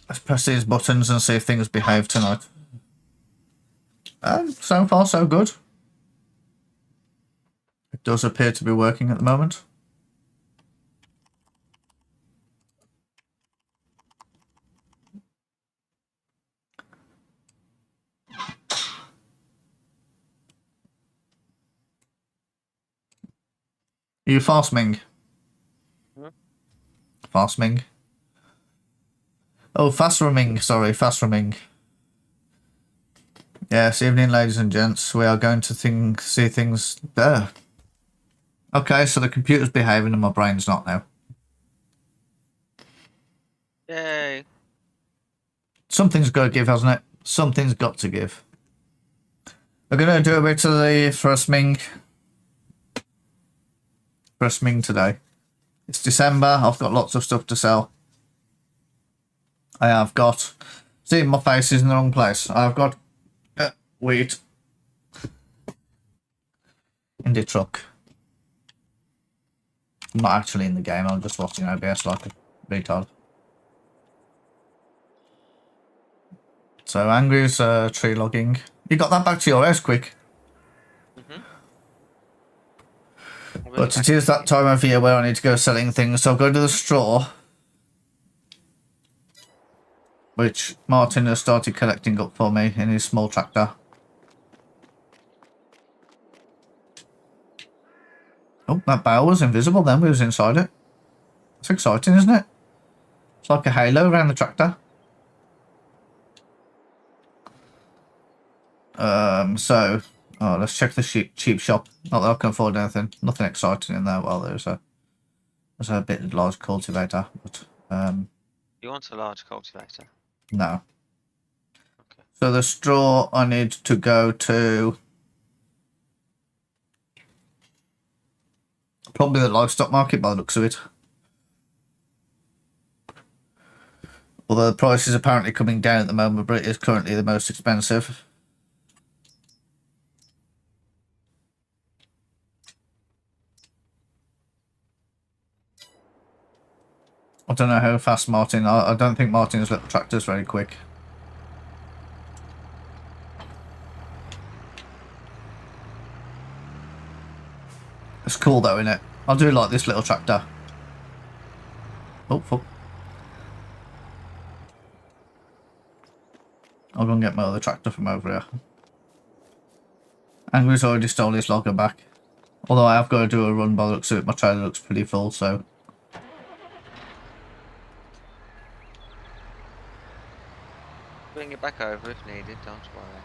Let's press these buttons and see if things behave tonight. So far, so good. It does appear to be working at the moment. Are you fastming? Fastming. Oh, fast rumming. Sorry, fast rumming. Yes, evening, ladies and gents. We are going to see things there. Okay, so the computer's behaving and my brain's not now. Yay. Something's got to give, hasn't it? Something's got to give. We're going to do a bit of the frostming today. It's December. I've got lots of stuff to sell. I have got... See, my face is in the wrong place. I've got wheat in the truck. I'm not actually in the game. I'm just watching OBS like a retard. So Angry's tree logging. You got that back to your house quick. But it is that time of year where I need to go selling things, so I'll go to the straw, which Martin has started collecting up for me in his small tractor. Oh, that bale was invisible then, we was inside it. It's exciting, isn't it? It's like a halo around the tractor. Let's check the cheap shop. Not that I can afford anything. Nothing exciting in there. Well, there's a bit of large cultivator, but You want a large cultivator? no. Okay. So the straw I need to go to probably the livestock market by the looks of it. Although the price is apparently coming down at the moment, but it is currently the most expensive. I don't know how fast Martin... I don't think Martin's little tractor's very quick. It's cool though, isn't it? I do like this little tractor. Oh, fuck. I'll go and get my other tractor from over here. Angry's already stole his logger back. Although I have got to do a run by the looks of it. My trailer looks pretty full, so... Bring it back over if needed, don't worry.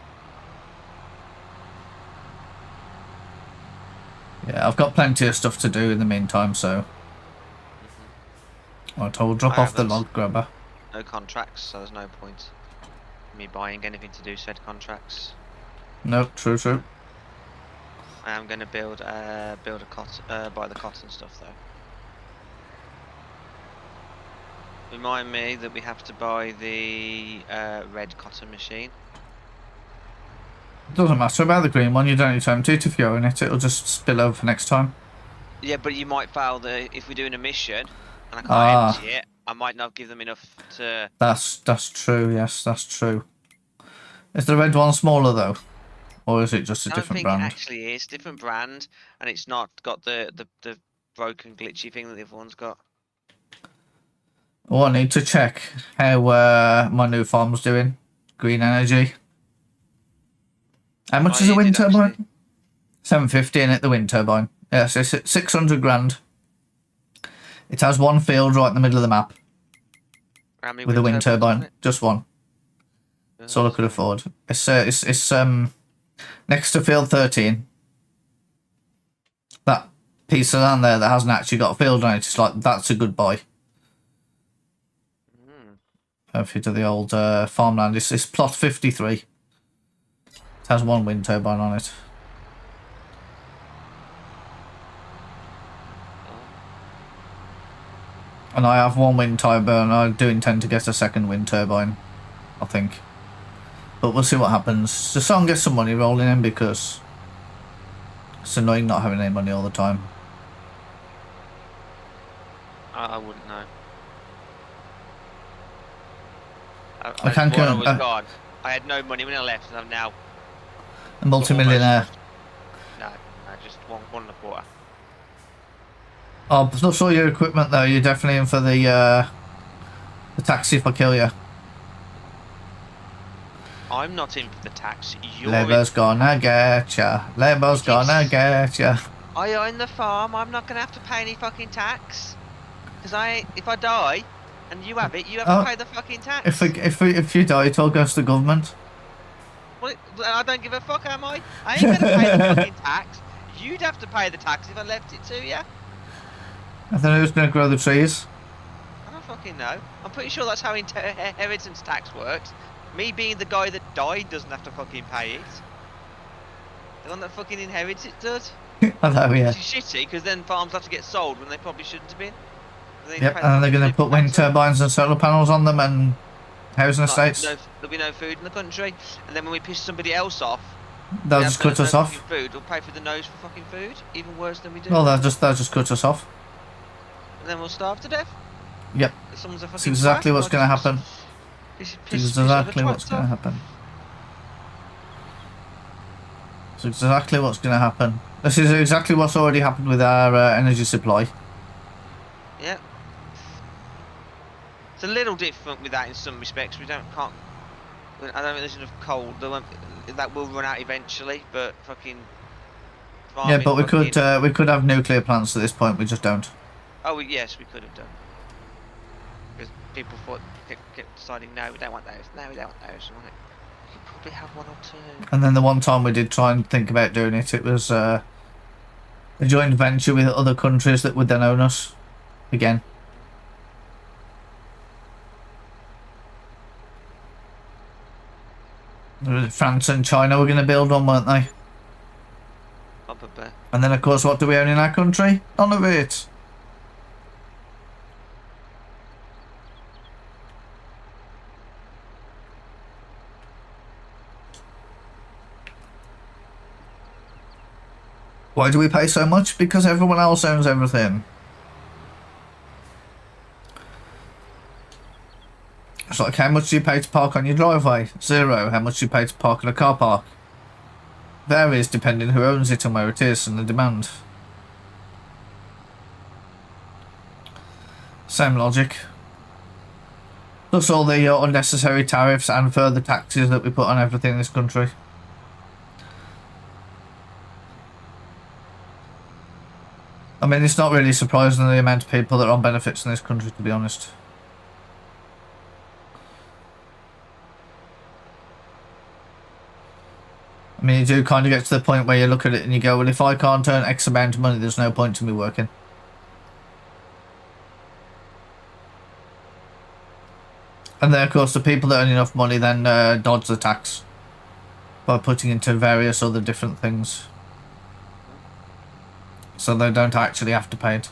Yeah, I've got plenty of stuff to do in the meantime, so... Right, I will drop off the log grabber. No contracts, so there's no point in me buying anything to do said contracts. No, true. I am going to build a buy the cotton stuff though. Remind me that we have to buy the red cotton machine. It doesn't matter about the green one, you don't need to empty it if you're in it, it'll just spill over for next time. Yeah, but you might fail if we're doing a mission and I can't empty it, I might not give them enough to... That's true, yes, that's true. Is the red one smaller though? Or is it just a different brand? I don't think it actually is. Different brand, and it's not got the broken glitchy thing that the other one's got. Oh, I need to check how my new farm's doing. Green energy. How much is a wind turbine? Actually. 750 in it, the wind turbine. Yes, it's at 600 grand. It has one field right in the middle of the map. With a wind turbine. Just one. That's all I could afford. It's next to field 13. That piece of land there that hasn't actually got a field on it, it's like, that's a good buy. If you do the old farmland, it's plot 53. It has one wind turbine on it. And I have one wind turbine. I do intend to get a second wind turbine, I think. But we'll see what happens. Just so I can get some money rolling in, because it's annoying not having any money all the time. I wouldn't know. I can't when I go. was gone, I had no money when I left, and I'm now A multi-millionaire. No, just one and a quarter. Oh, not all your equipment though. You're definitely in for the taxi if I kill you. I'm not in for the tax. You're Labour's gonna get ya. Labour's gonna get ya. I own the farm. I'm not gonna have to pay any fucking tax. Because if I die and you have it, you have to pay the fucking tax. If you die, it all goes to the government. Well, I don't give a fuck, am I? I ain't gonna pay the fucking tax. You'd have to pay the tax if I left it to you. I don't know who's gonna grow the trees. I don't fucking know. I'm pretty sure that's how inheritance tax works. Me being the guy that died doesn't have to fucking pay it. The one that fucking inherits it does. I know, yeah. Which is shitty, because then farms have to get sold when they probably shouldn't have been. Yep, and they're going to put wind turbines and solar panels on them and housing estates. There'll be no food in the country, and then when we piss somebody else off, they'll just cut us off. Food, we'll pay for the nose for fucking food, even worse than we do. Well, they'll just cut us off. And then we'll starve to death. Yep. That's exactly what's going to happen. That's exactly what's going to happen. That's exactly what's going to happen. This is exactly what's already happened with our energy supply. Yeah. It's a little different with that in some respects. I don't think there's enough coal. That will run out eventually, but fucking. Yeah, but we could have nuclear plants at this point. We just don't. Oh yes, we could have done. Because people kept deciding, no, we don't want those. No, we don't want those. We could probably have one or two. And then the one time we did try and think about doing it, it was a joint venture with other countries that would then own us again. France and China were going to build one, weren't they? Probably. And then, of course, what do we own in our country? None of it. Why do we pay so much? Because everyone else owns everything. It's like, how much do you pay to park on your driveway? 0. How much do you pay to park in a car park? Varies depending who owns it and where it is and the demand. Same logic. Plus all the unnecessary tariffs and further taxes that we put on everything in this country. I mean, it's not really surprising the amount of people that are on benefits in this country, to be honest. I mean, you do kind of get to the point where you look at it and you go, well, if I can't earn X amount of money, there's no point to me working. And then, of course, the people that earn enough money then dodge the tax by putting into various other different things. So they don't actually have to pay it.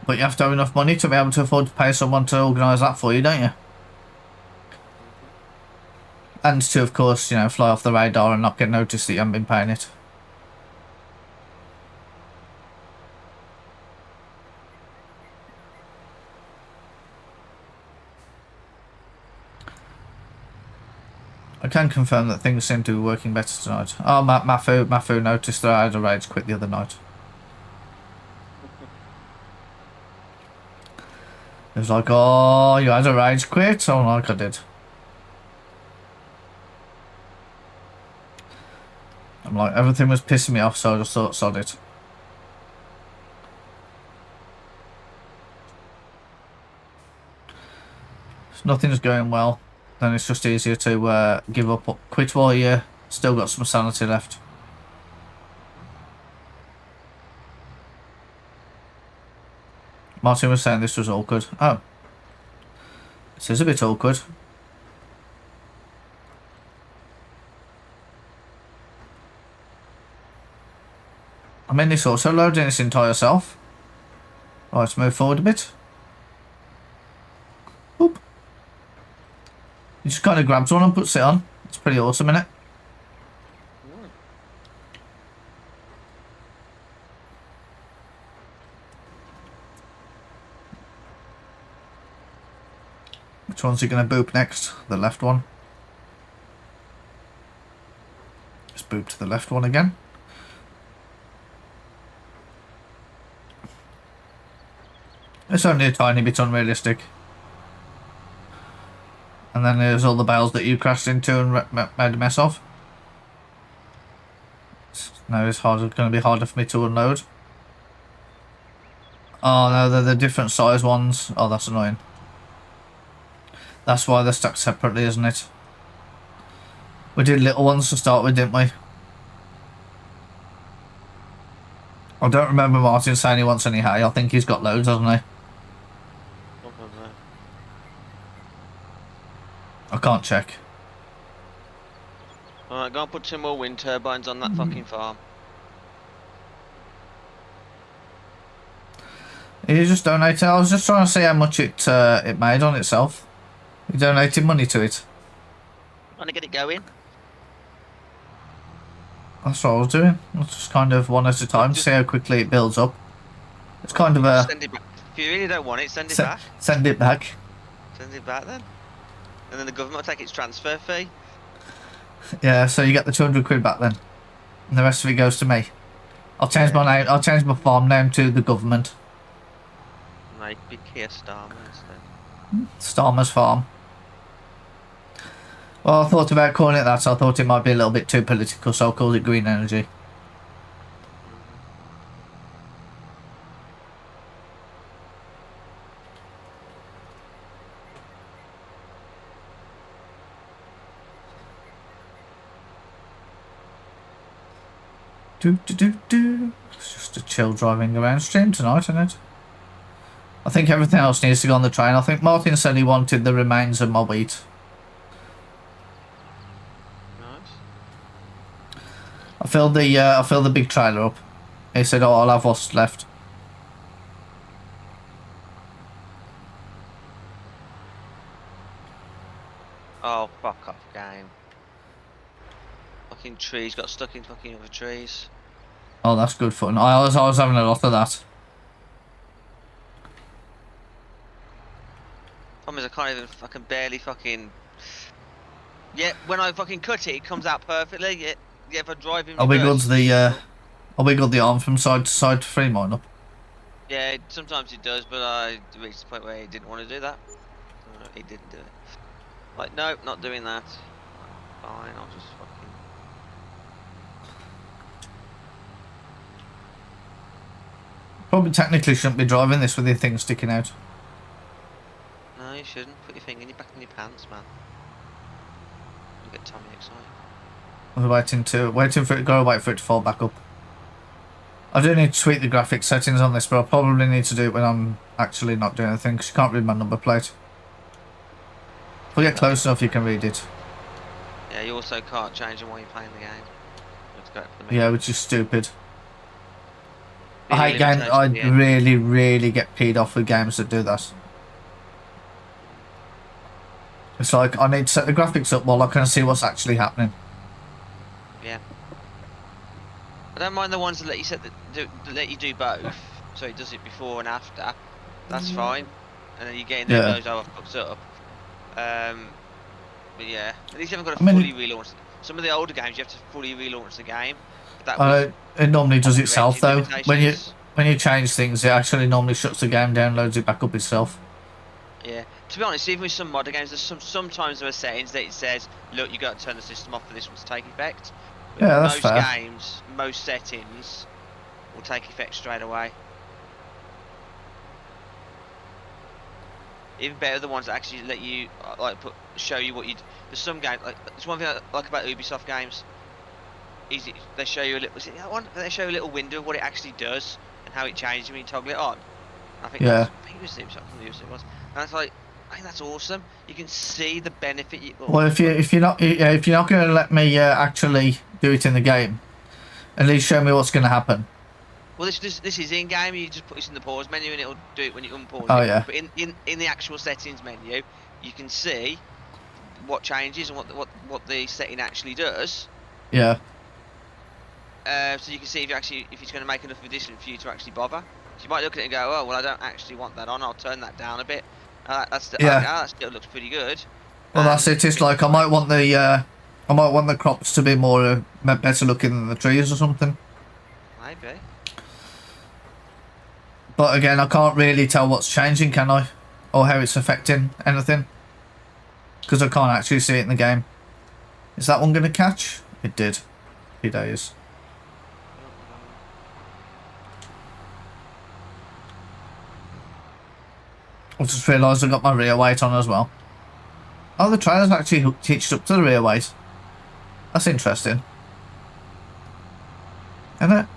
But you have to have enough money to be able to afford to pay someone to organise that for you, don't you? And to, of course, you know, fly off the radar and not get noticed that you haven't been paying it. I can confirm that things seem to be working better tonight. Oh, Mafu noticed that I had a rage quit the other night. He was like, oh, you had a rage quit? Oh, like I did. I'm like, everything was pissing me off, so I just thought, sod it. If nothing's going well, then it's just easier to give up, quit while you still got some sanity left. Martin was saying this was awkward. Oh. This is a bit awkward. I mean, it's also loading its entire self. Right, let's move forward a bit. Oop. He just kind of grabs one and puts it on. It's pretty awesome, isn't it? Which one's he going to boop next? The left one. Just boop to the left one again. It's only a tiny bit unrealistic. And then there's all the bales that you crashed into and made a mess of. Now it's going to be harder for me to unload. Oh no, they're the different size ones. Oh, that's annoying. That's why they're stuck separately, isn't it? We did little ones to start with, didn't we? I don't remember Martin saying he wants any hay. I think he's got loads, hasn't he? I can't check. Alright, go and put some more wind turbines on that fucking farm. You just donated. I was just trying to see how much it made on itself. You donated money to it. Want to get it going? That's what I was doing. I just kind of one at a time, see how quickly it builds up. It's kind of a... Send it back. If you really don't want it, send it back. Send it back. Send it back then. And then the government will take its transfer fee. Yeah, so you get the 200 quid back then. And the rest of it goes to me. I'll change my name. I'll change my farm name to the government. Make big Kia Starmer instead. Starmer's Farm. Well, I thought about calling it that, so I thought it might be a little bit too political, so I called it Green Energy. It's just a chill driving around stream tonight, isn't it? I think everything else needs to go on the train. I think Martin said he wanted the remains of my wheat. Nice. I filled the big trailer up. He said, "Oh, I'll have what's left." Oh, fuck off, game. Fucking trees got stuck in fucking other trees. Oh, that's good fun. I was having a lot of that. Problem is I can't even fucking barely fucking... Yeah, when I fucking cut it, it comes out perfectly. Yeah, if I drive in I wiggled the arm from side to side to free mine up. Yeah, sometimes it does, but I reached the point where he didn't want to do that. He didn't do it. Like, no, not doing that. Fine, I'll just fucking... Probably technically shouldn't be driving this with your thing sticking out. No, you shouldn't. Put your finger back in your pants, man. You get Tommy excited. I was waiting for it to go, wait for it to fall back up. I do need to tweak the graphics settings on this, but I'll probably need to do it when I'm actually not doing anything, because you can't read my number plate. If we get close enough, you can read it. Yeah, you also can't change them while you're playing the game. You have to go for the menu. Yeah, which is stupid. I hate games. I really get peed off with games that do that. It's like I need to set the graphics up while I can see what's actually happening. Yeah. I don't mind the ones that let you that let you do both, so it does it before and after. That's fine. And then you get in there and goes, oh, I fucked up. But yeah, at least you haven't got to fully relaunch. Some of the older games you have to fully relaunch the game. But that it normally does itself though. When you change things, it actually normally shuts the game down, loads it back up itself. Yeah. To be honest, even with some modern games, there's sometimes there are settings that it says, look, you got to turn the system off for this one to take effect. But yeah, that's fair. Most games, most settings will take effect straight away. Even better, the ones that actually let you show you what you. There's some games like there's one thing I like about Ubisoft games. They show you a little. They show you a little window of what it actually does and how it changes when you toggle it on. I think yeah. I think it was Ubisoft. It was, and it's like I think that's awesome. You can see the benefit. Well, if you're not going to let me actually do it in the game, at least show me what's going to happen. Well, this is in game. You just put this in the pause menu and it'll do it when you unpause. Oh it. yeah. But in the actual settings menu, you can see what changes and what the setting actually does. Yeah. So you can see if it's going to make enough of a difference for you to actually bother. So you might look at it and go, oh well, I don't actually want that on. I'll turn that down a bit. That's the Yeah. that still looks pretty good. Well, that's it. It's like I might want the crops to be more better looking than the trees or something. Maybe. But again, I can't really tell what's changing, can I? Or how it's affecting anything. Because I can't actually see it in the game. Is that one going to catch? It did. Happy days. I just realised I got my rear weight on as well. Oh, the trailer's actually hitched up to the rear weight. That's interesting. Isn't it? A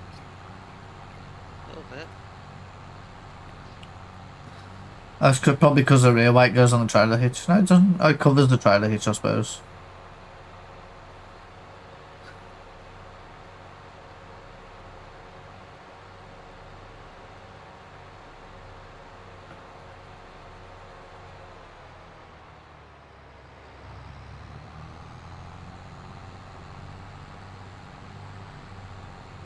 little bit. That's probably because the rear weight goes on the trailer hitch. No, it doesn't. Oh, it covers the trailer hitch, I suppose.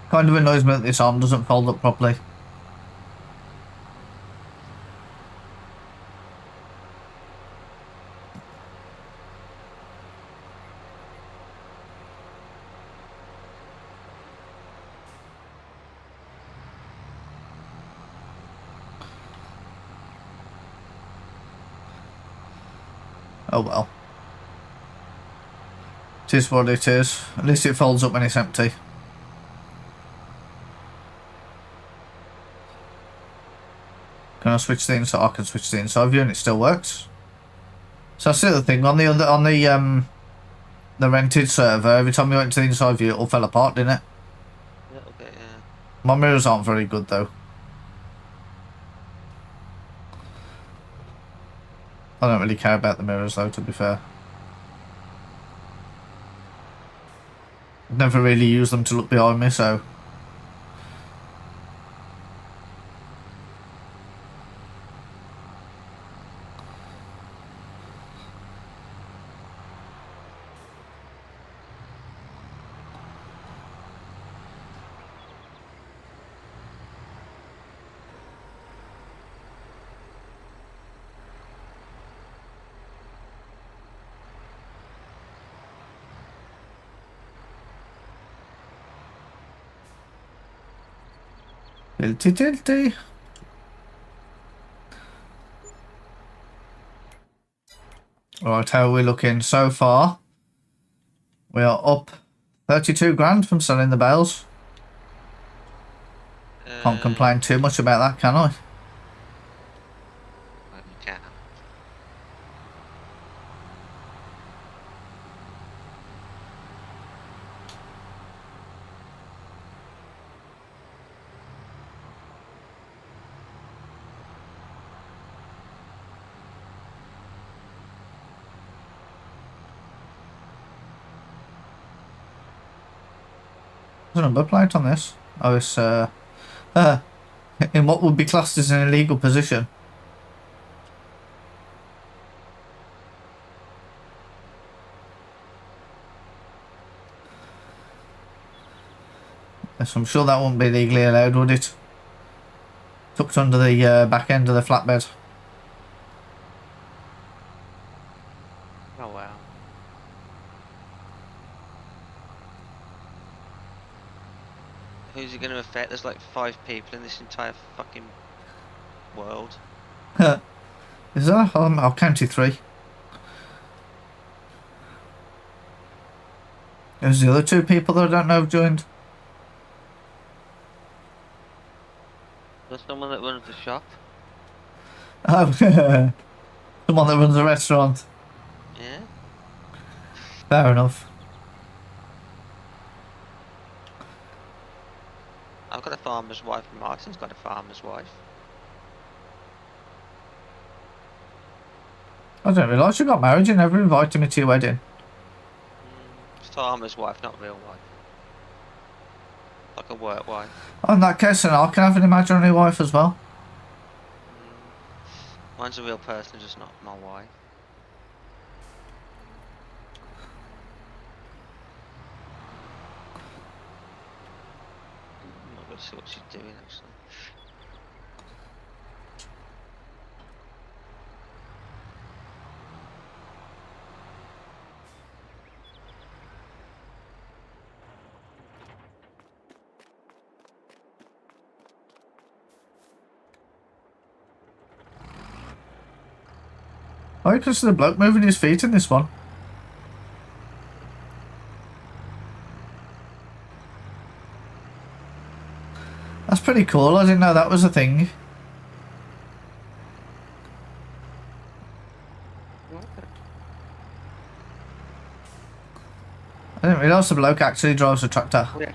Kind of annoys me that this arm doesn't fold up properly. Oh well. It is what it is. At least it folds up when it's empty. Can I switch the inside? I can switch the inside view and it still works. So that's the other thing. On the rented server, every time you went to the inside view, it all fell apart, didn't it? A little bit, yeah. My mirrors aren't very good though. I don't really care about the mirrors though, to be fair. I've never really used them to look behind me, so... Tilty tilty. Right, how are we looking so far? We are up 32 grand from selling the bales. Can't complain too much about that, can I? Well, you can. There's a number plate on this. Oh, it's in what would be classed as an illegal position. Yes, I'm sure that wouldn't be legally allowed, would it? Tucked under the back end of the flatbed. Oh wow. Who's it going to affect? There's like 5 people in this entire fucking world. Is there? I'll count you 3. There's the other 2 people that I don't know have joined. There's someone that runs the shop. Oh, someone that runs a restaurant. Yeah. Fair enough. I've got a farmer's wife and Martin's got a farmer's wife. I didn't realise you got married. You never invited me to your wedding. It's farmer's wife, not real wife. Like a work wife. Oh, in that case, then I can have an imaginary wife as well. Mine's a real person, just not my wife. I'm not gonna see what she's doing actually. Oh, you can see the bloke moving his feet in this one. That's pretty cool. I didn't know that was a thing. I didn't realise the bloke actually drives a tractor. Oh, yeah.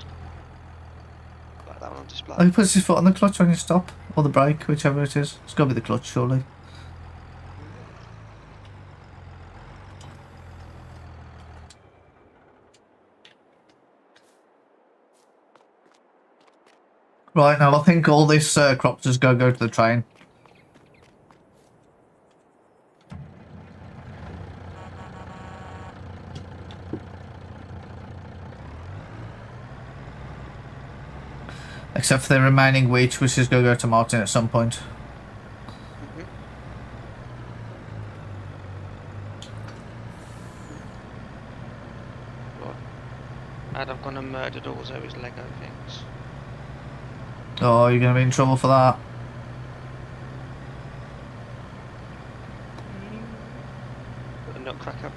Like that one on display. Oh, he puts his foot on the clutch when you stop. Or the brake, whichever it is. It's got to be the clutch, surely. Right, now I think all this crop just go to the train. Except for the remaining wheat, which is going to go to Martin at some point. And I've gone and murdered all those Lego things. Oh, you're going to be in trouble for that. Put a nutcracker.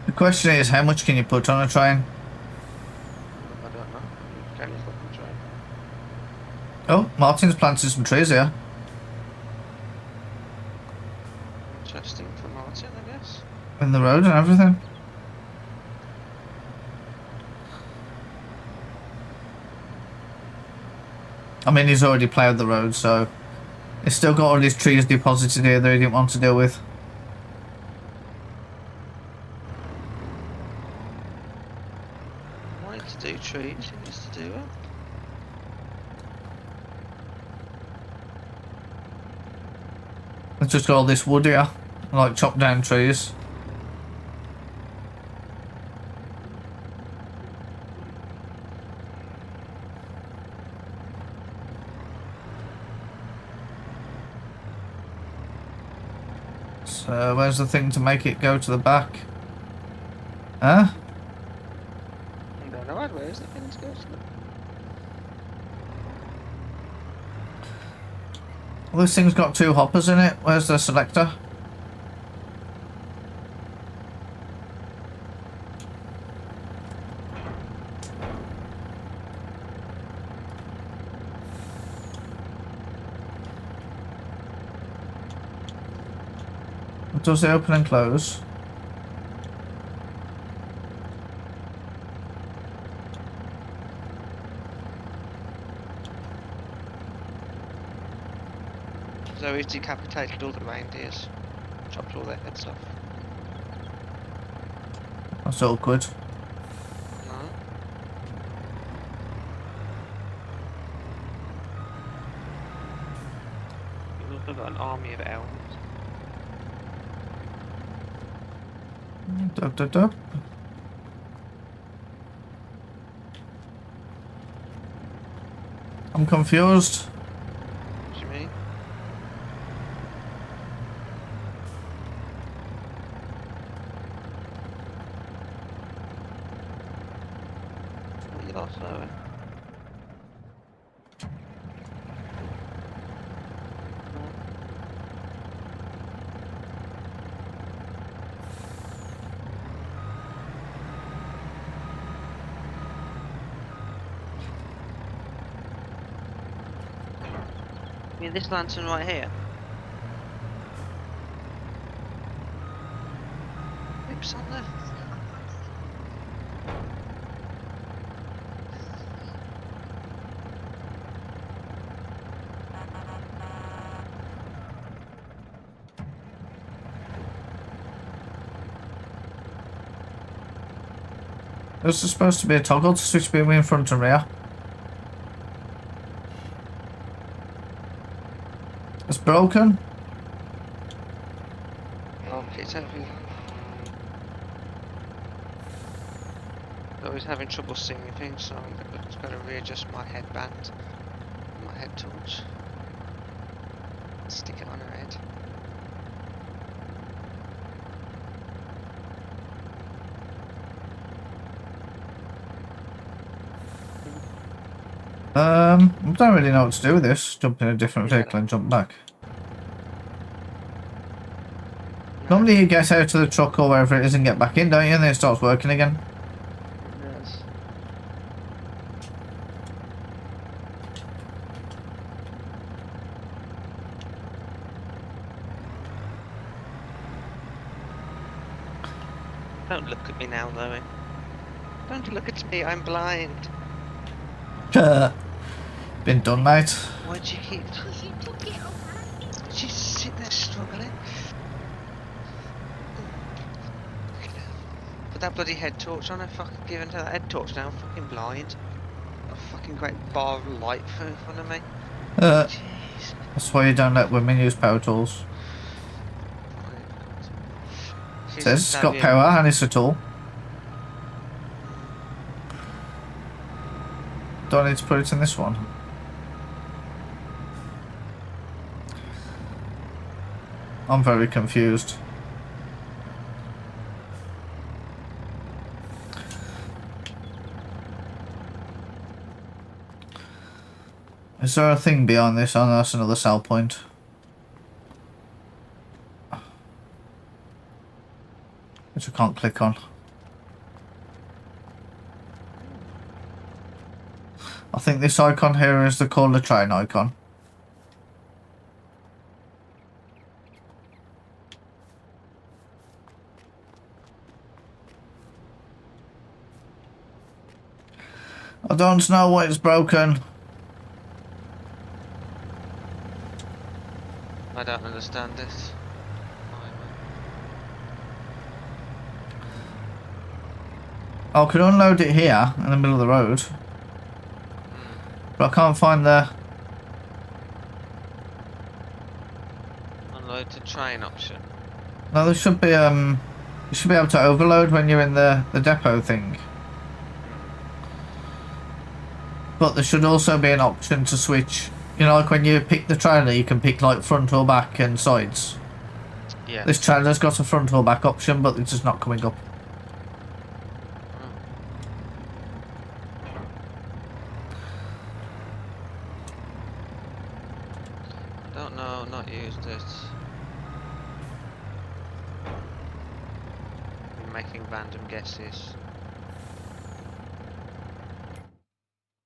The question is, how much can you put on a train? I don't know. Can you fucking try? Oh, Martin's planted some trees here. Interesting for Martin, I guess. In the road and everything. I mean, he's already ploughed the road, so he's still got all these trees deposited here that he didn't want to deal with. Wanted to do trees, he needs to do it. It's just got all this wood here, like chopped down trees. So where's the thing to make it go to the back? Huh? I don't know, where's the thing to go to? Well, this thing's got 2 hoppers in it. Where's the selector? Does it open and close? So he's decapitated all the reindeers, chopped all their heads off. That's awkward. No. You've also got an army of elves. Dub, dub, dub. I'm confused. What do you mean? What are you lot doing? I mean, this lantern right here. Oops, on there. This is supposed to be a toggle to switch between front and rear. It's broken. Oh, it's having. I was having trouble seeing things, so I'm just going to readjust my headband, my head torch. Stick it on her head. I don't really know what to do with this. Jump in a different vehicle and jump back. No. Normally you get out of the truck or wherever it is and get back in, don't you? And then it starts working again. Yes. Don't look at me now, Louie. Don't look at me, I'm blind. Been done, mate. Why'd you keep... She's sitting there struggling. Put that bloody head torch on her, fucking giving her that head torch now, I'm fucking blind. A fucking great bar of light in front of me. Jeez. That's why you don't let women use power tools. It says it's got power and it's a tool. Do I need to put it in this one? I'm very confused. Is there a thing beyond this? Oh, no, that's another sell point. Which I can't click on. I think this icon here is the call the train icon. I don't know why it's broken. I don't understand this. I could unload it here in the middle of the road. But I can't find the... Unload to train option. No, there should be you should be able to overload when you're in the depot thing. But there should also be an option to switch. You know, like when you pick the trailer, you can pick like front or back and sides. Yeah. This trailer's got a front or back option, but it's just not coming up. Don't know, not used it. I'm making random guesses.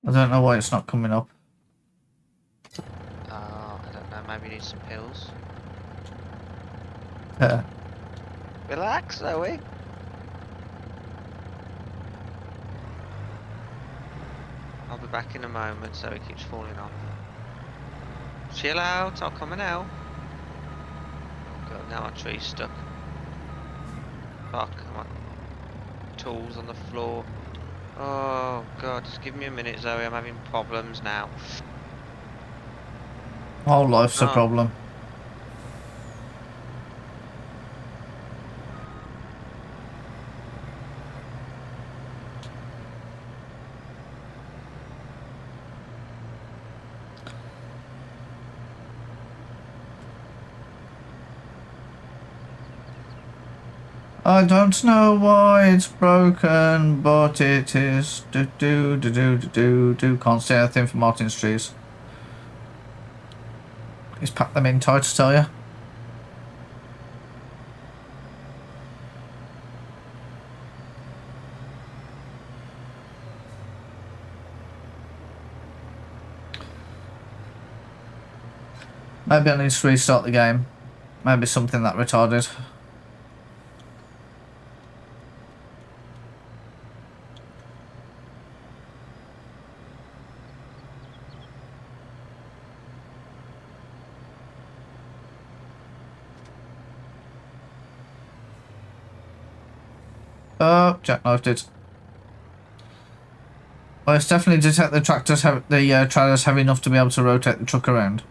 I don't know why it's not coming up. I don't know, maybe you need some pills. Yeah. Relax, Zoe. I'll be back in a moment, so it keeps falling off. Chill out, I'll come now. Oh god, now our tree's stuck. Fuck, I'm on tools on the floor. Oh god, just give me a minute, Zoe, I'm having problems now. Whole life's a problem. I don't know why it's broken, but it is. Do. Can't say anything for Martin's trees. He's packed them in tight, to tell you. Maybe I need to restart the game. Maybe something that retarded. Oh, jackknifed it. Well, it's definitely detect the tractors have the trailers heavy enough to be able to rotate the truck around.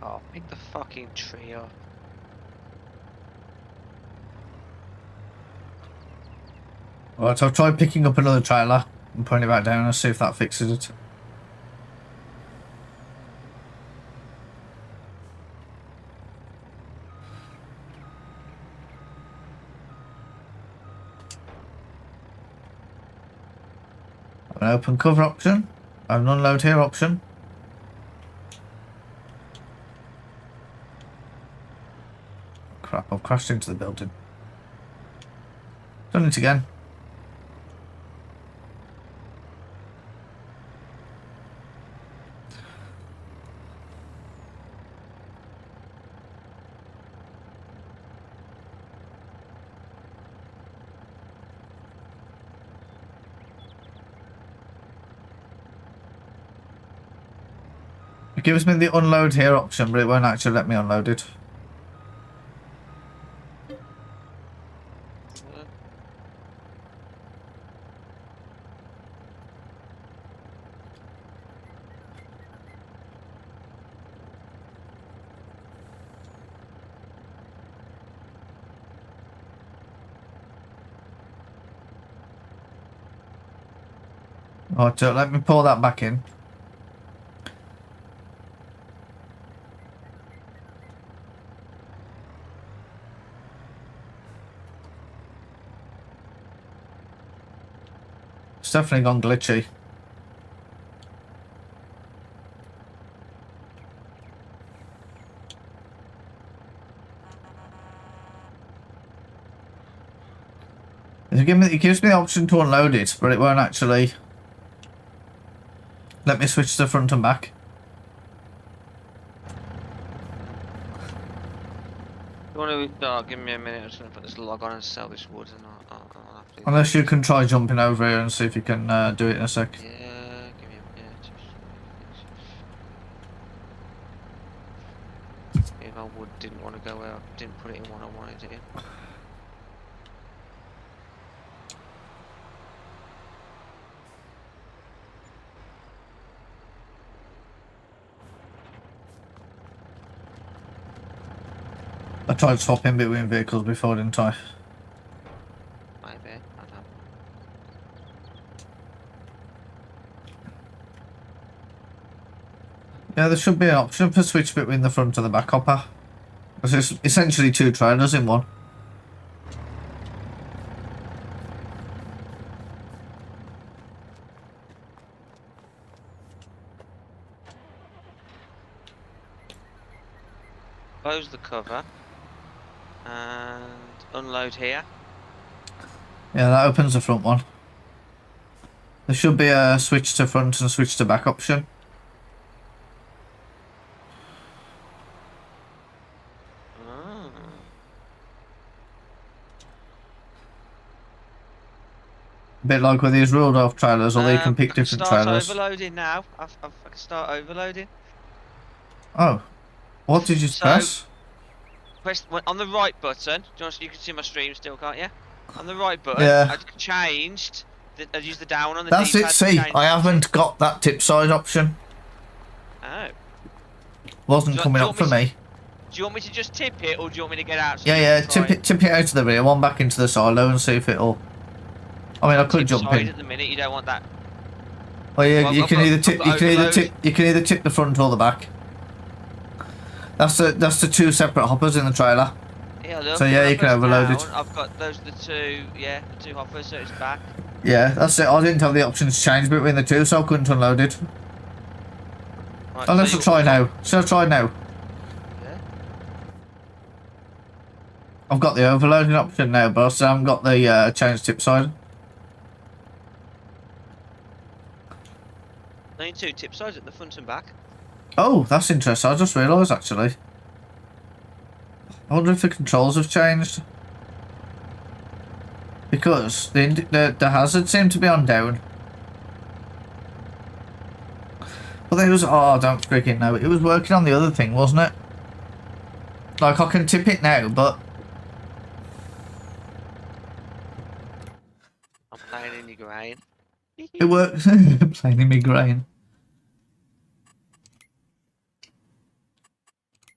Oh, pick the fucking tree up. Right, I'll try picking up another trailer and putting it back down and see if that fixes it. An open cover option. I have an unload here option. Crap, I've crashed into the building. Done it again. It gives me the unload here option, but it won't actually let me unload it. Right, so let me pull that back in. It's definitely gone glitchy. It gives me the option to unload it, but it won't actually let me switch to front and back. You want to restart? Give me a minute. I'm just going to put this log on and sell this wood, and I'll have to. Unless you can try jumping over here and see if you can do it in a sec. Yeah, give me a minute. If my wood didn't want to go out, didn't put it in when I wanted it in. I tried swapping between vehicles before, didn't I? Maybe, I don't know. Yeah, there should be an option for switch between the front and the back hopper. It's essentially two trailers in one. Close the cover and unload here. Yeah, that opens the front one. There should be a switch to front and switch to back option. Oh. A bit like with these rolled off trailers, although you can pick different trailers. Start overloading now. I can start overloading. Oh. What did you press? Press on the right button. You can see my stream still, can't you? On the right button, yeah. I changed. I used the down on the That's D-pad. it, see, I haven't got that tip side option. Oh. Wasn't coming up for me. Do you want me to just tip it, or do you want me to get out? So yeah, tip it out of the rear one back into the silo and see if it'll... I mean, I could jump in. At the minute, you don't want that. Well, yeah, you can either tip the front or the back. That's the two separate hoppers in the trailer. Yeah, look, so yeah, you can overload it. I've got the two hoppers, so it's back. Yeah, that's it. I didn't have the option to change between the two, so I couldn't unload it. Right, Unless I try now. Shall I try now? Yeah. I've got the overloading option now, but I still haven't got the change tip side. Only two tip sides at the front and back. Oh, that's interesting. I just realised actually. I wonder if the controls have changed. Because the hazard seemed to be on down. But it was... Oh, don't freaking know. It was working on the other thing, wasn't it? Like, I can tip it now, but... I'm playing in your grain. It works. Playing in my grain.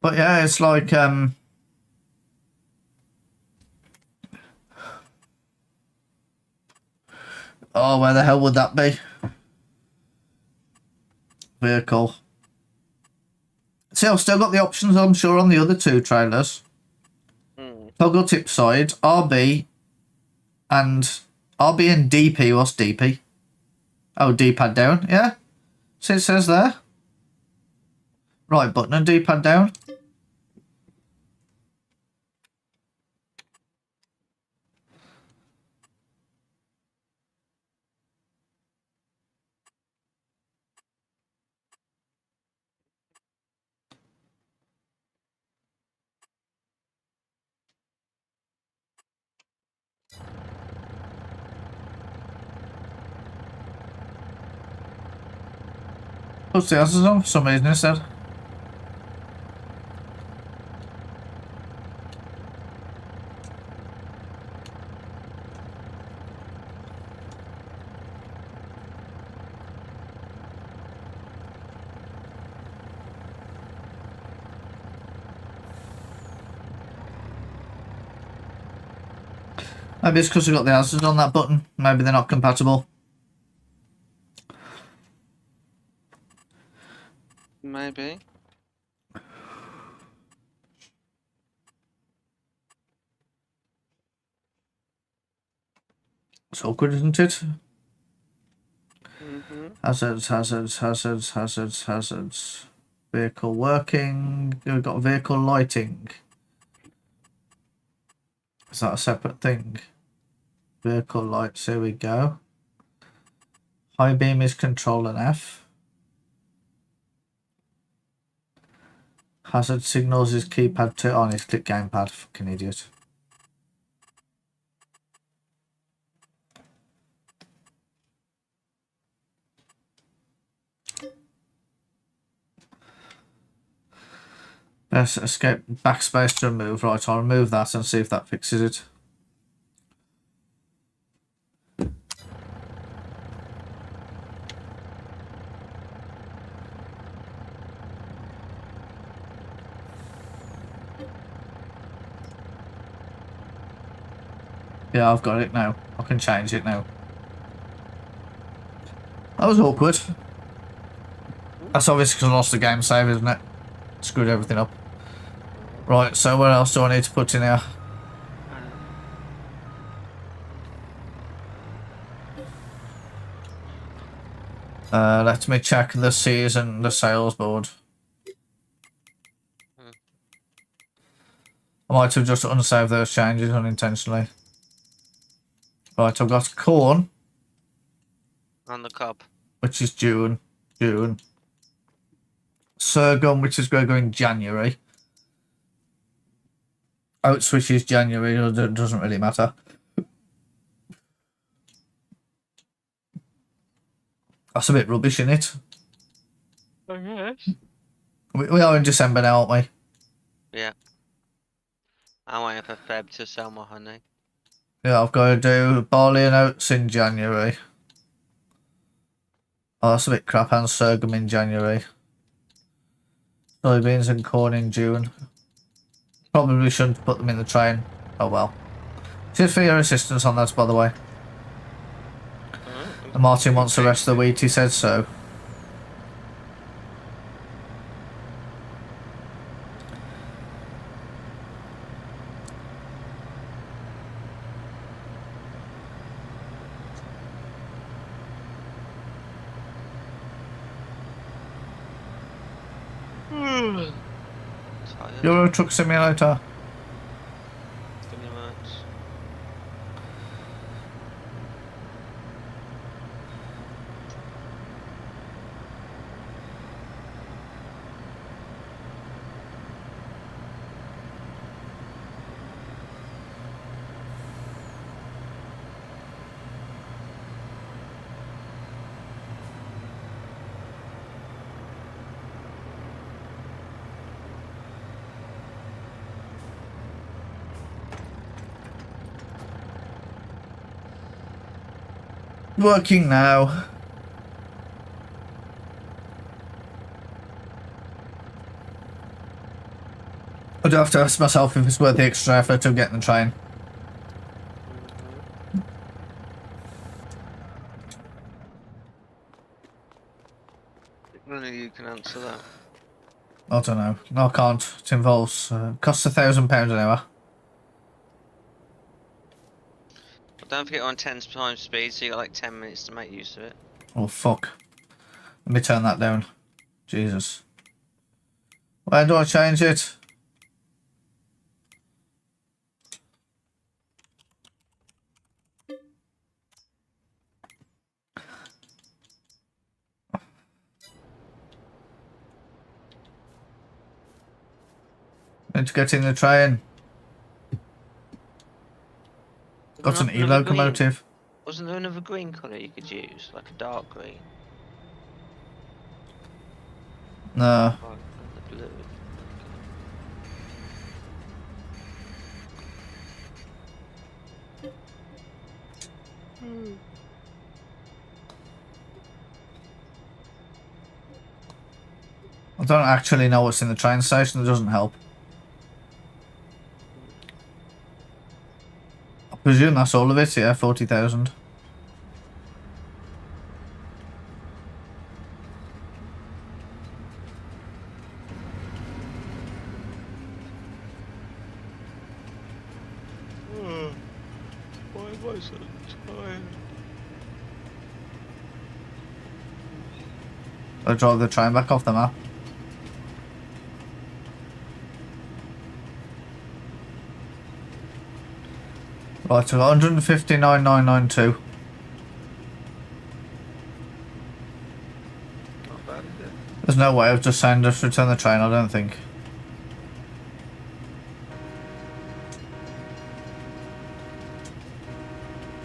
But yeah, it's like oh, where the hell would that be? Vehicle. See, I've still got the options, I'm sure, on the other two trailers. Toggle tip side, RB, and RB and DP. What's DP? Oh, D-pad down, yeah. See, it says there. Right button and D-pad down. Puts the answers on for some reason instead. Maybe it's because we've got the answers on that button. Maybe they're not compatible. Maybe. It's awkward, isn't it? Mm-hmm. Hazards. Vehicle working. We've got vehicle lighting. Is that a separate thing? Vehicle lights, here we go. High beam is control and F. Hazard signals is keypad 2. Oh, I need to click gamepad, fucking idiot. Press escape backspace to remove. Right, I'll remove that and see if that fixes it. Yeah, I've got it now. I can change it now. That was awkward. That's obviously because I lost the game save, isn't it? Screwed everything up. Right, so what else do I need to put in here? Let me check the C's and the sales board. I might have just unsaved those changes unintentionally. Right, I've got corn. On the cup. Which is June. Sorghum, which is going to go in January. Oats, which is January, it doesn't really matter. That's a bit rubbish, isn't it? Oh, yes. We are in December now, aren't we? Yeah. I'm waiting for Feb to sell my honey. Yeah, I've got to do barley and oats in January. Oh, that's a bit crap, and sorghum in January. Soybeans and corn in June. Probably shouldn't put them in the train. Oh well. Cheers for your assistance on that, by the way. And Martin wants the rest of the wheat, he said so. Euro Truck Simulator. Working now. I'd have to ask myself if it's worth the extra effort of getting the train. None of you can answer that. I don't know. No, I can't. It involves costs £1,000 an hour. But don't forget we're on 10 times speed, so you got like 10 minutes to make use of it. Oh fuck! Let me turn that down. Jesus. Where do I change it? Need to get in the train. Got an e-locomotive. Wasn't there another green colour you could use? Like a dark green? No. Oh, the blue. I don't actually know what's in the train station. It doesn't help. I presume that's all of it. Yeah, 40,000. Why am I so tired? I'll drive the train back off the map. Right, so 159,992. Not bad, is it? There's no way of just saying just return the train, I don't think.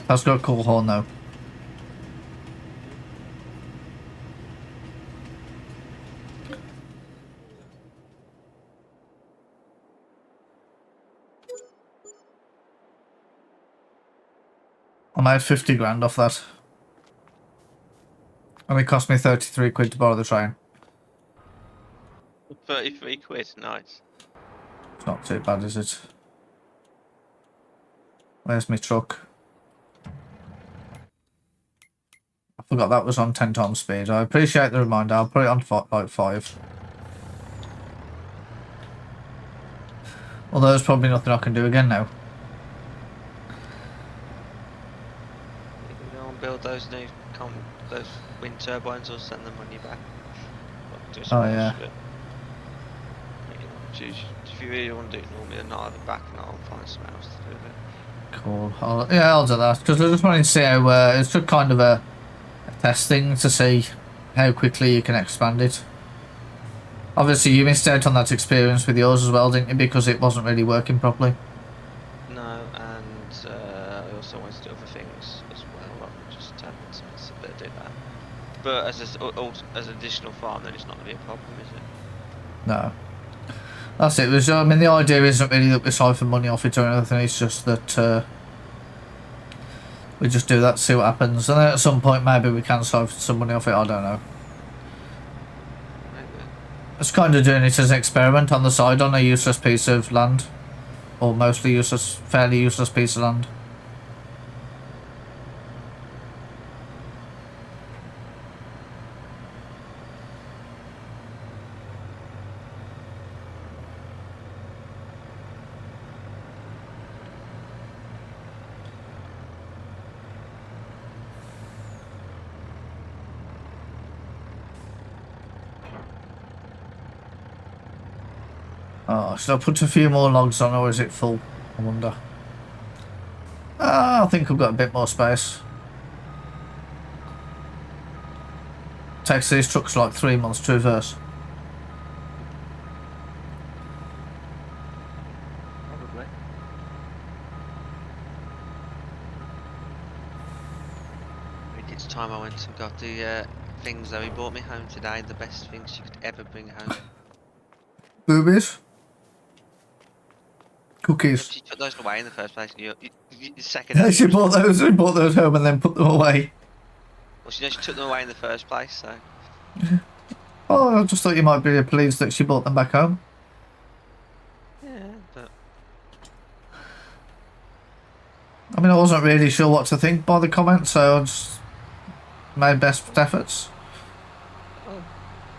That's got a cool horn though. I made 50 grand off that. And it cost me 33 quid to borrow the train. 33 quid, nice. It's not too bad, is it? Where's my truck? I forgot that was on 10 times speed. I appreciate the reminder. I'll put it on like 5. Although there's probably nothing I can do again now. You can go and build those new those wind turbines or send them money back. Oh yeah. If you really want to do it normally, then not have it back and I'll find something else to do with it. Cool. I'll do that because I just wanted to see how it's just kind of a test thing to see how quickly you can expand it. Obviously, you missed out on that experience with yours as well, didn't you? Because it wasn't really working properly. No, and I also wanted to do other things as well, rather than just turn it to do that. But as an additional farm, then it's not going to be a problem, is it? No. That's it. I mean, the idea isn't really that we siphon money off it or anything. It's just that we just do that, see what happens, and then at some point maybe we can siphon some money off it. I don't know. Maybe. It's kind of doing it as an experiment on the side on a useless piece of land, or mostly useless, fairly useless piece of land. Oh, should I put a few more logs on, or is it full? I wonder. I think I've got a bit more space. Takes these trucks like 3 months to reverse. Probably. I think it's time I went and got the things that he brought me home today, the best things you could ever bring home. Boobies? Cookies. She took those away in the first place. You second. Yeah, she bought those home and then put them away. Well, she took them away in the first place, so. Oh, I just thought you might be pleased that she brought them back home. Yeah, I mean, I wasn't really sure what to think by the comment, so I just made best efforts. Oh,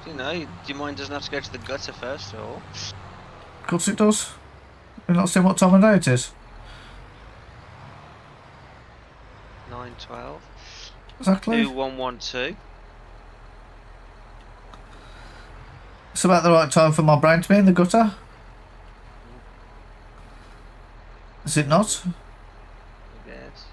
you know, do you mind doesn't have to go to the gutter first, or? Of course it does. You're not seeing what time of day it is. 9:12. Exactly. 2112. It's about the right time for my brain to be in the gutter. Is it not? I guess.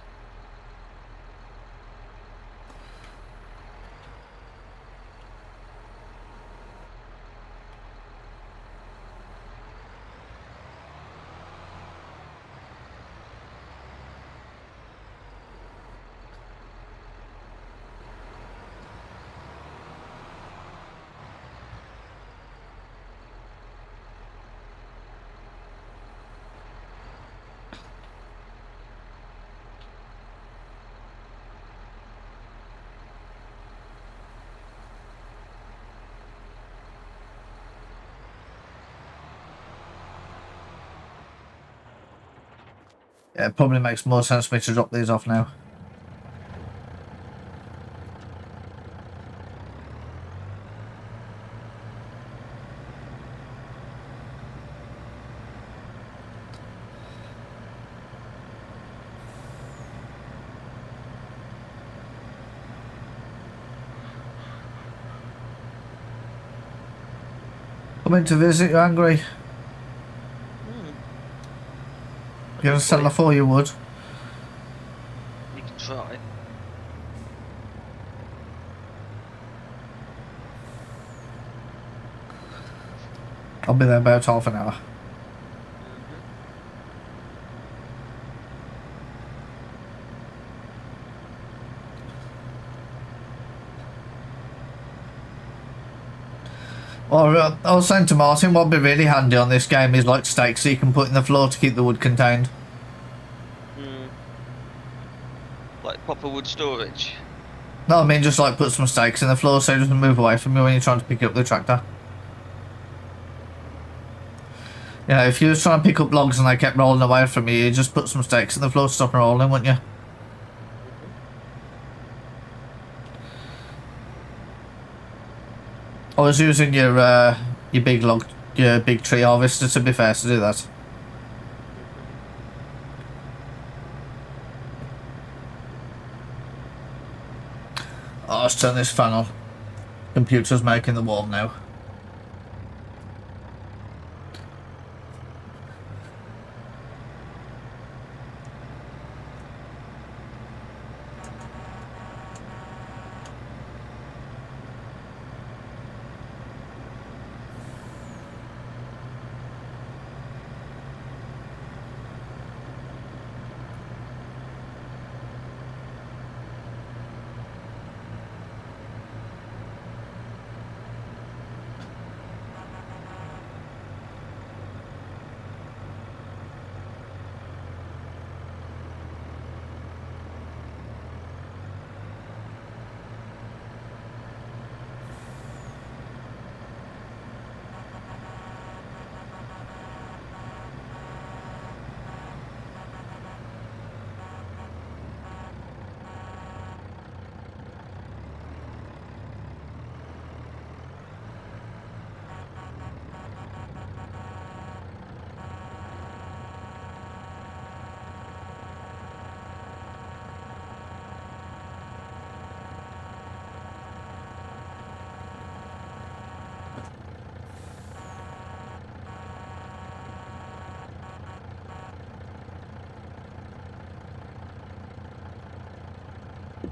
Yeah, it probably makes more sense for me to drop these off now. Coming to visit, you angry? You're gonna sell off all your wood? You can try. I'll be there about half an hour. Well, I was saying to Martin, what would be really handy on this game is like stakes so you can put in the floor to keep the wood contained. Like proper wood storage. No, I mean just like put some stakes in the floor so it doesn't move away from you when you're trying to pick up the tractor. You know, if you were trying to pick up logs and they kept rolling away from you, you just put some stakes in the floor to stop them rolling, wouldn't you? I was using your big tree harvester to be fair to do that. Oh, let's turn this fan on. Computer's making the warm now.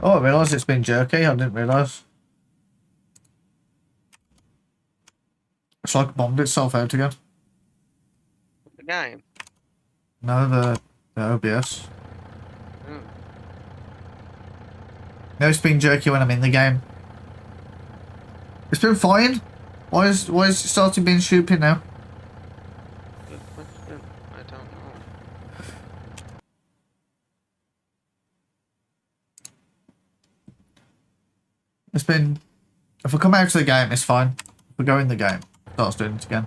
Oh, I realised it's been jerky. I didn't realise. It's like bombed itself out again. The game? No, the OBS. No, it's been jerky when I'm in the game. It's been fine. Why is it starting being stupid now? Good question. I don't know. It's been... If I come out of the game, it's fine. If we go in the game, it starts doing it again.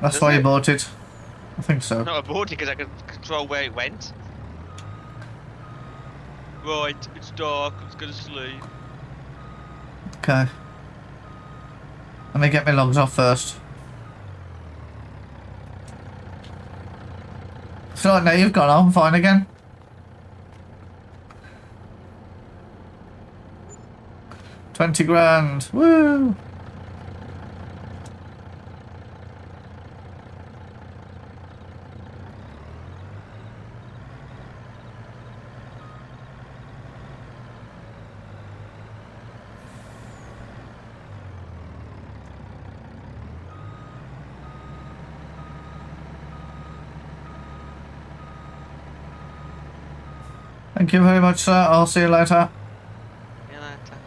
That's Does why you it? bought it. I think so. No, I bought it because I could control where it went. Right, it's dark. Let's go to sleep. Okay. Let me get my logs off first. So now you've gone on fine again. $20,000. Woo! Thank you very much, sir. I'll see you later. See you later.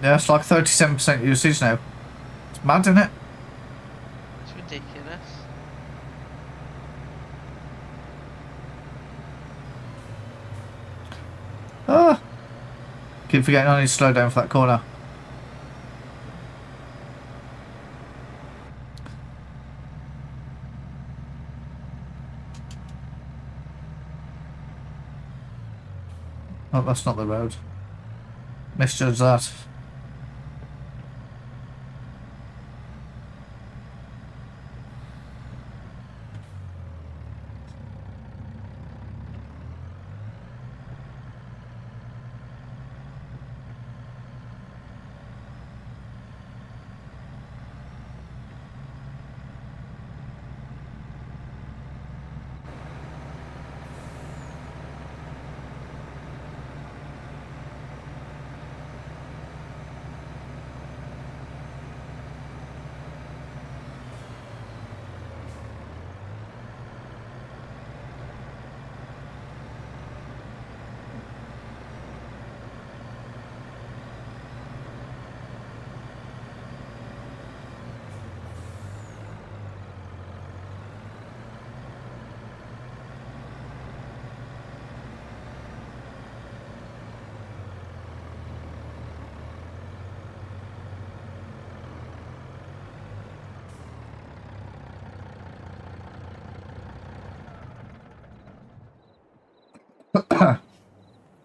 Yeah, it's like 37% usage now. It's mad, isn't it? It's ridiculous. Ah! Keep forgetting I need to slow down for that corner. Oh, that's not the road. Misjudged that.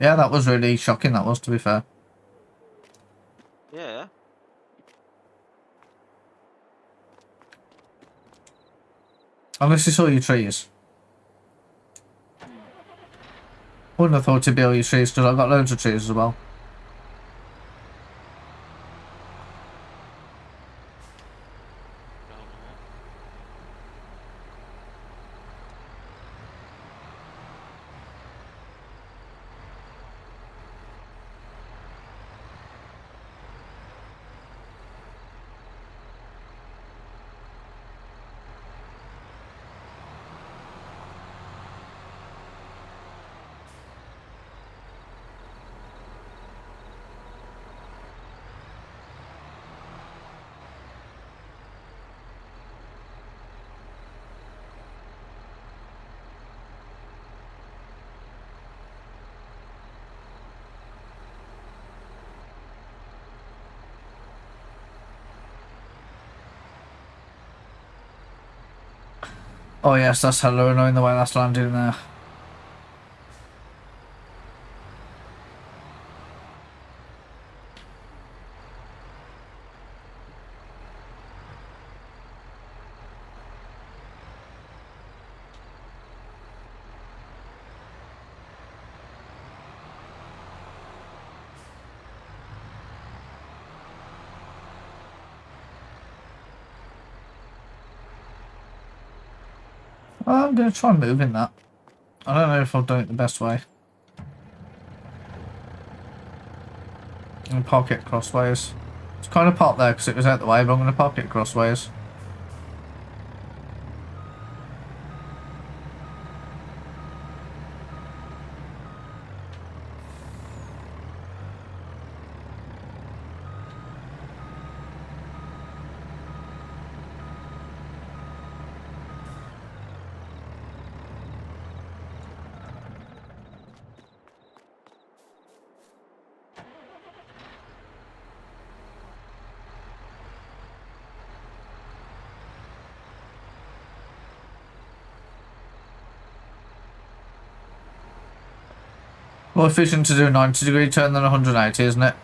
Yeah, that was really shocking, that was, to be fair. Yeah. Unless you saw your trees. Wouldn't have thought it'd be all your trees, because I've got loads of trees as well. Oh yes, that's hella annoying the way that's landed in there. Well, I'm going to try and move in that. I don't know if I've done it the best way. I'm going to park it crossways. It's kind of parked there because it was out the way, but I'm going to park it crossways. More efficient to do a 90-degree turn than 180, isn't it?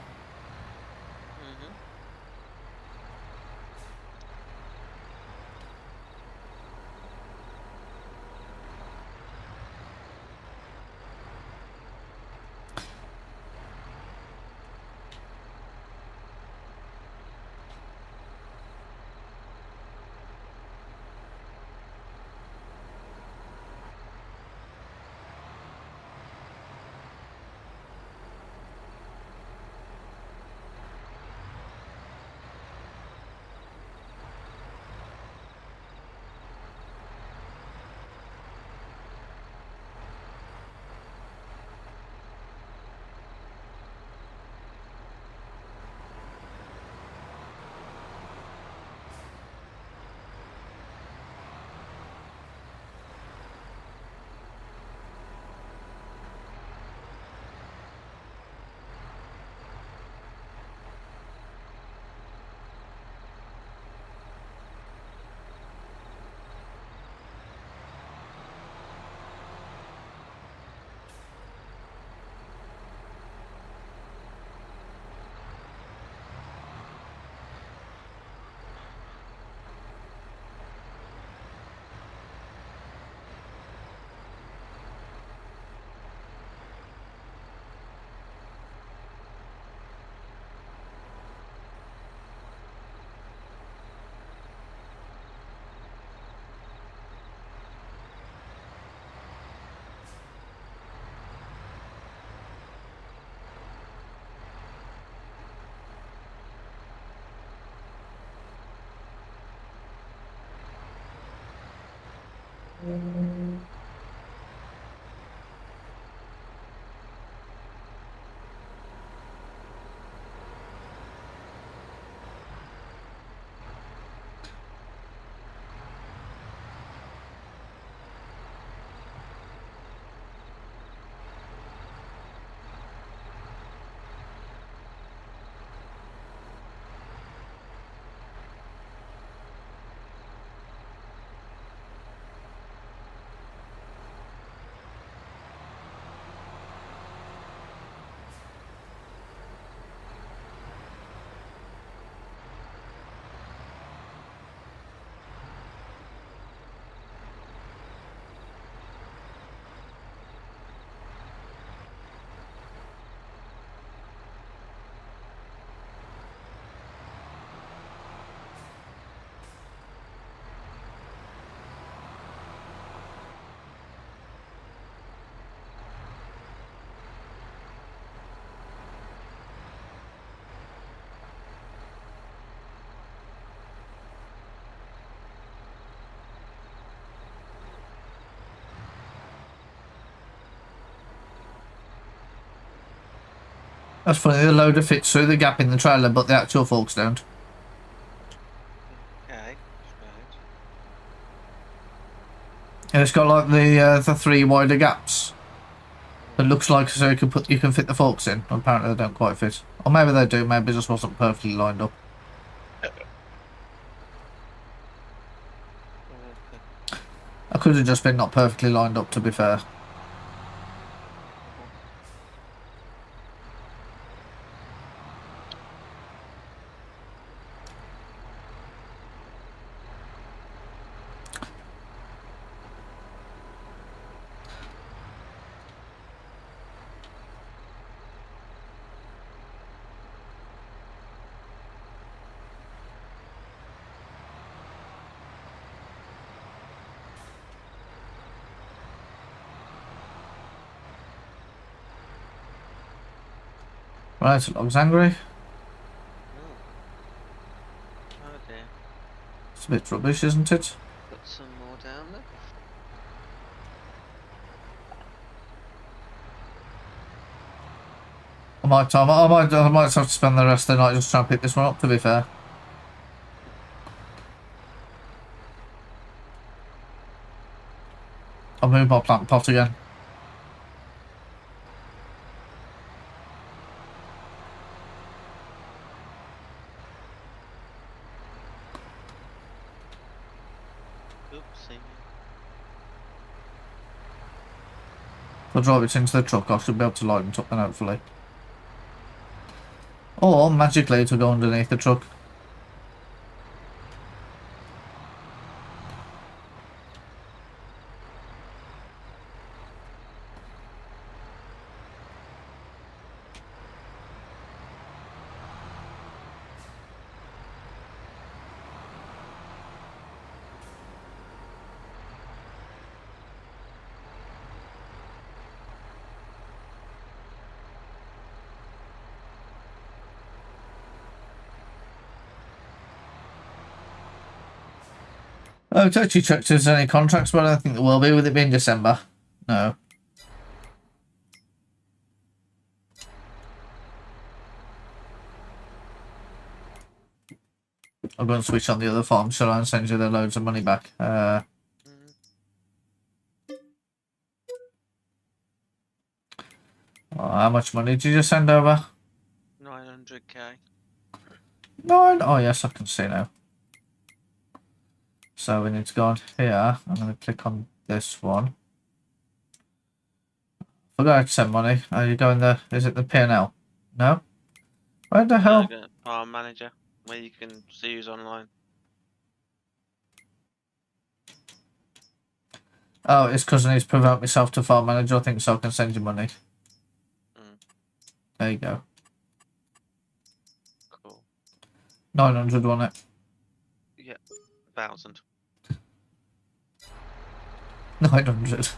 Mhm. That's funny, the loader fits through the gap in the trailer, but the actual forks don't. Okay, strange. And it's got like the 3 wider gaps. It looks like so you can fit the forks in. Apparently they don't quite fit. Or maybe they do, maybe it just wasn't perfectly lined up. Okay. I could have just been not perfectly lined up, to be fair. Right, log's angry. Oh dear. It's a bit rubbish, isn't it? Put some more down there. I might have to spend the rest of the night just trying to pick this one up, to be fair. I'll move my plant pot again. Oopsie. I'll drive it into the truck. I should be able to light it up then, hopefully. Or magically it'll go underneath the truck. Oh, to actually check if there's any contracts, but I don't think there will be, with it being December. No. I'm going to switch on the other farm, shall I, and send you the loads of money back. Oh, how much money did you just send over? 900k. Nine? Oh, yes, I can see now. So we need to go on here. I'm going to click on this one. Forgot to send money. Are you going there? Is it the P&L? No? Where the hell? Farm manager, where you can see who's online. Oh, it's because I need to promote myself to farm manager. I think so I can send you money. There you go. Cool. 900 on it. Yeah, 1,000. 900.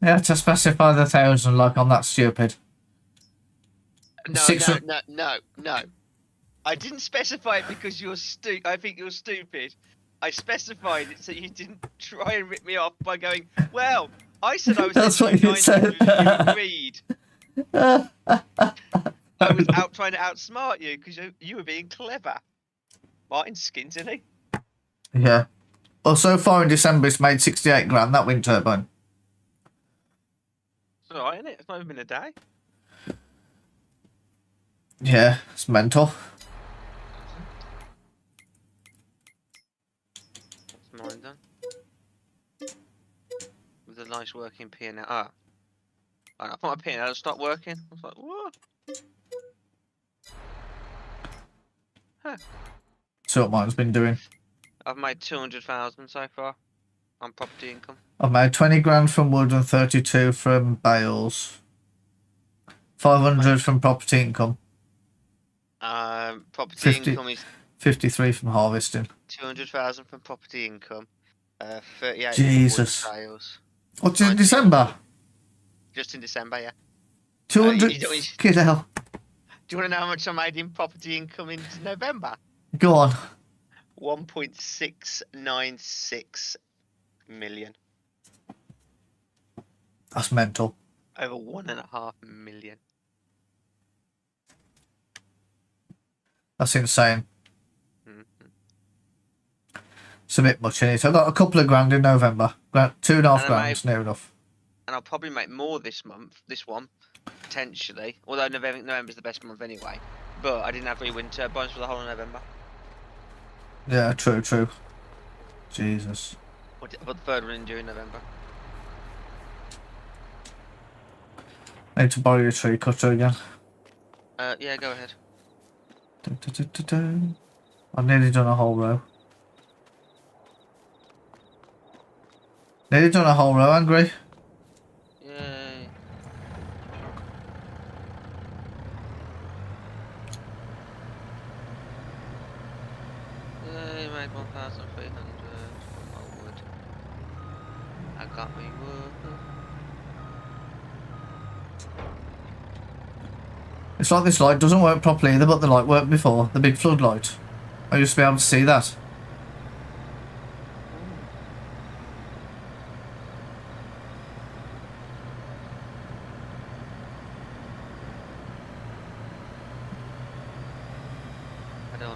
Yeah, to specify the 1,000 like I'm that stupid. No. I didn't specify it because you're stupid. I think you're stupid. I specified it so you didn't try and rip me off by going, well, I said I was That's what you said. You agreed. I was out trying to outsmart you because you were being clever. Martin's skins, isn't he? Yeah. Well, so far in December it's made 68 grand, that wind turbine. It's alright, isn't it? It's not even been a day. Yeah, it's mental. That's mine done. With a nice working P&L. Ah. I thought my P&L had stopped working. I was like, what? Huh. So what mine's been doing. I've made 200,000 so far on property income. I've made 20 grand from wood and 32 from bales. 500 from property income. Property 50, income is 53 from harvesting. 200,000 from property income. 38 Jesus. from wood sales. What's in December? Just in December, yeah. 200. Kid hell. Do you want to know how much I made in property income in November? Go on. 1.696 million. That's mental. Over 1.5 million. That's insane. Mm-hmm. It's a bit much in it. I got a couple of grand in November. 2.5 grand is near enough. And I'll probably make more this month. This one, potentially. Although November's the best month anyway. But I didn't have any wind turbines for the whole of November. Yeah, true. Jesus. But the third one in during November. I need to borrow your tree cutter again. Yeah, go ahead. I've nearly done a whole row. Nearly done a whole row, angry. Yay. Yay, made 1,300 from my wood. I got me wood. It's like this light doesn't work properly either, but the light worked before. The big floodlight. I used to be able to see that.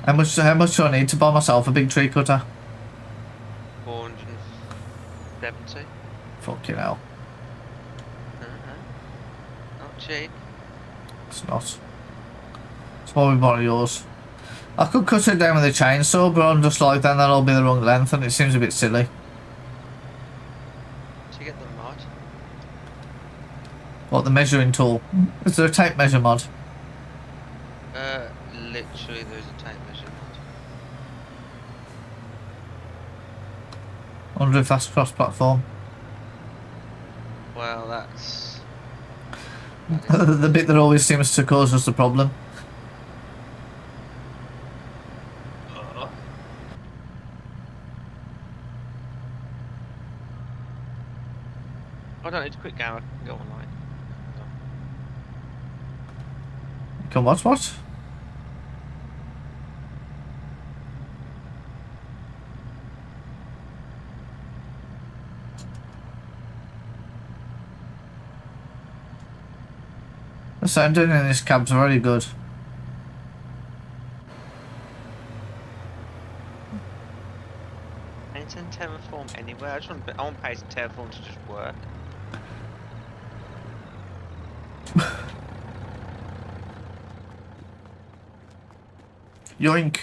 How much do I need to buy myself a big tree cutter? 470. Fucking hell. Not cheap. It's not. It's why we borrow yours. I could cut it down with a chainsaw, but I'm just like, then that'll be the wrong length, and it seems a bit silly. To get the mod. What, the measuring tool? Is there a tape measure mod? Literally, there's a tape measure mod. I wonder if that's cross-platform. Well, that's... The bit that always seems to cause us the problem. I don't need to quit game, I can go online. Come what? The sounding in this cab's very good. Anything Terraform anywhere? I want Pace and Terraform to just work. Yoink.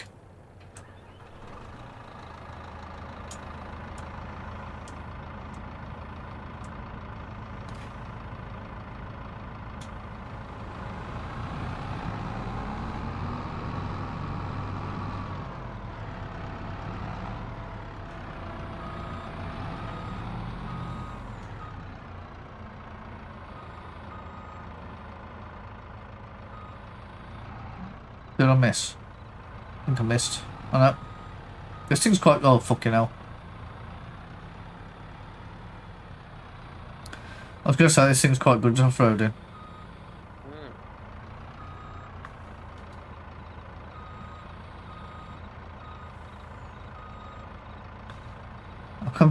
Did I miss? I think I missed. I know. This thing's quite... Oh, fucking hell. I was going to say this thing's quite good off-roading.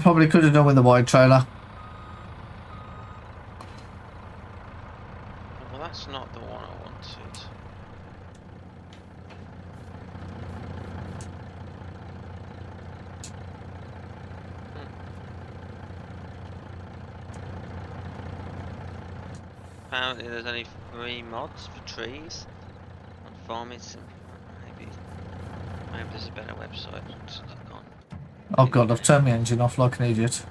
Probably could have done with the wide trailer. Well, that's not the one I wanted. Apparently there's only 3 mods for trees on farming sim. Maybe there's a better website to look on. Oh god, I've turned my engine off like an idiot.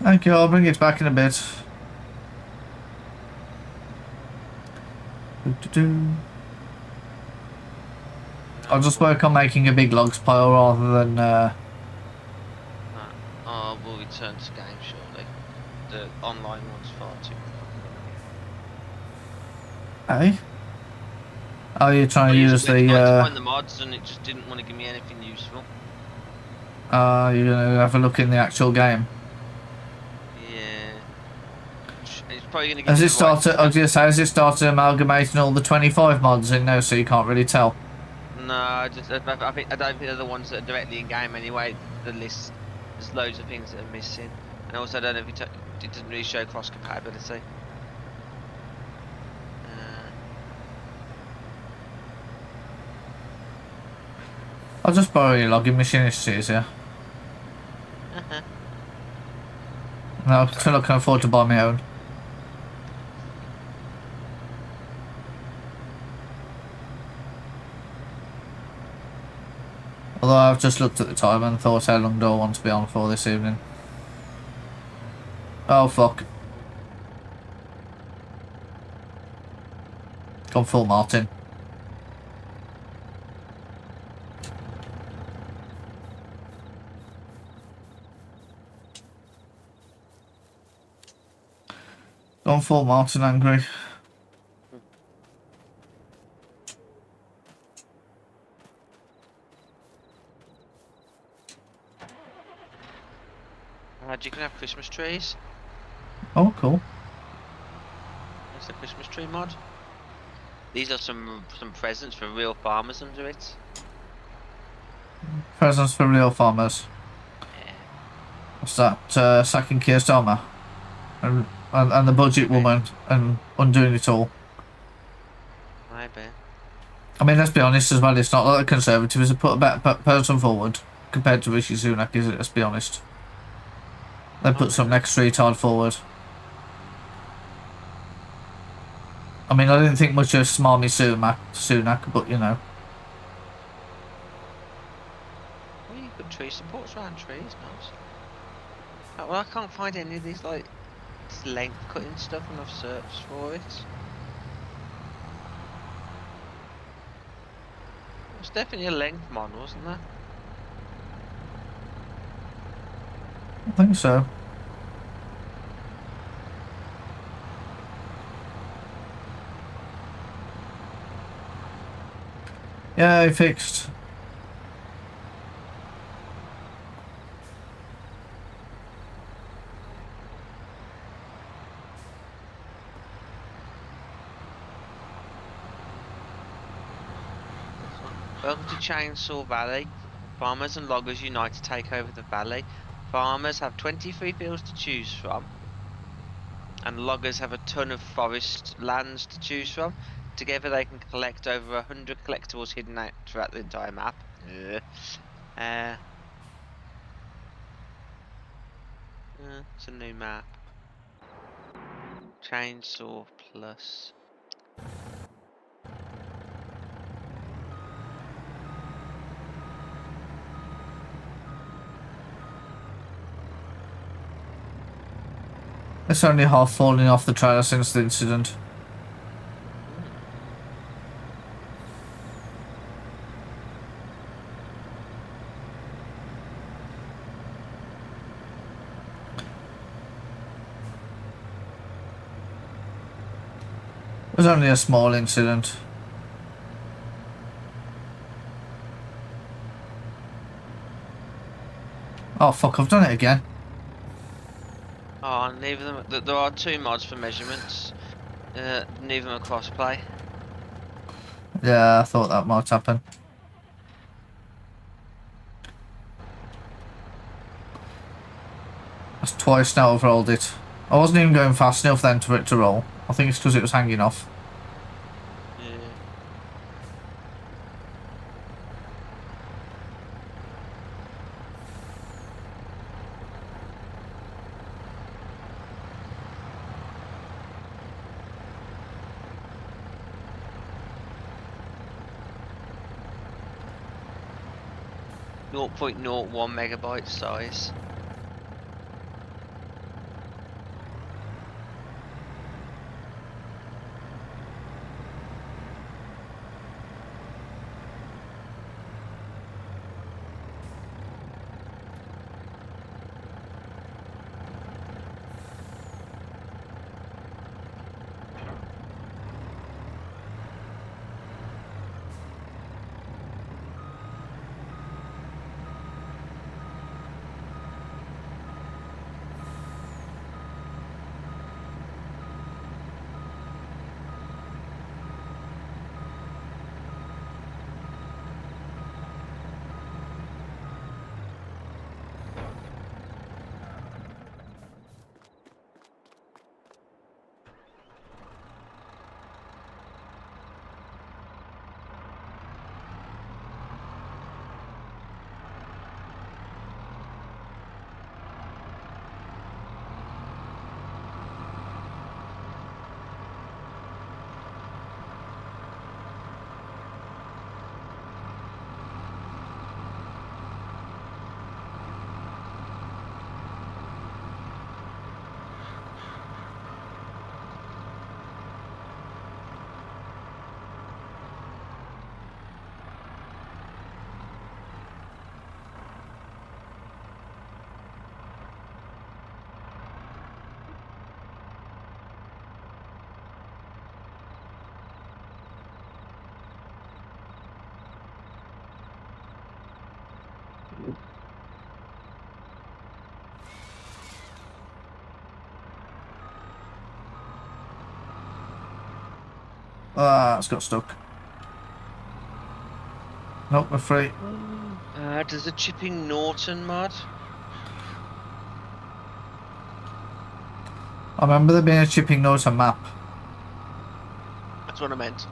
Thank you, I'll bring it back in a bit. I'll just work on making a big logs pile rather than we'll return to game shortly. The online one's far too Hey? Oh, you're trying to use the I tried to find the mods and it just didn't want to give me anything useful. You're gonna have a look in the actual game. Probably gonna has it started? I was gonna say, has it started amalgamating all the 25 mods in now, so you can't really tell? No, I don't think they're the ones that are directly in game anyway. The list, there's loads of things that are missing, and also I don't know if it doesn't really show cross compatibility. I'll just borrow your logging machine if it's easier. No, until I can afford to buy my own. Although I've just looked at the time and thought, how long do I want to be on for this evening? Oh fuck. Gone full Martin. Gone full Martin angry. You can have Christmas trees. Oh, cool. That's the Christmas tree mod. These are some presents for real farmers under it. Presents for real farmers. Yeah. What's that? Sacking Keir Starmer? and the budget woman and undoing it all. Maybe. I mean, let's be honest as well. It's not like the Conservatives have put a better person forward compared to Rishi Sunak, is it? Let's be honest. They put some next retard forward. I mean, I didn't think much of Smarmy Sunak, but you know. Well, you got tree supports around trees, nice. Well, I can't find any of these like length cutting stuff when I've searched for it. It's definitely a length mod, wasn't there? I think so. Yeah, I fixed. Welcome to Chainsaw Valley. Farmers and loggers unite to take over the valley. Farmers have 23 fields to choose from, and loggers have a ton of forest lands to choose from. Together they can collect over 100 collectibles hidden out throughout the entire map. It's a new map. Chainsaw Plus. It's only half falling off the trailer since the incident. It was only a small incident. Oh fuck, I've done it again. Oh, neither of them. There are 2 mods for measurements. Neither of them are crossplay. Yeah, I thought that might happen. That's twice now I've rolled it. I wasn't even going fast enough then for it to roll. I think it's because it was hanging off. Yeah. 0.01 megabyte size. Ah, it's got stuck. Nope, we're free. Does the Chipping Norton mod? I remember there being a chipping noise on map. That's what I meant.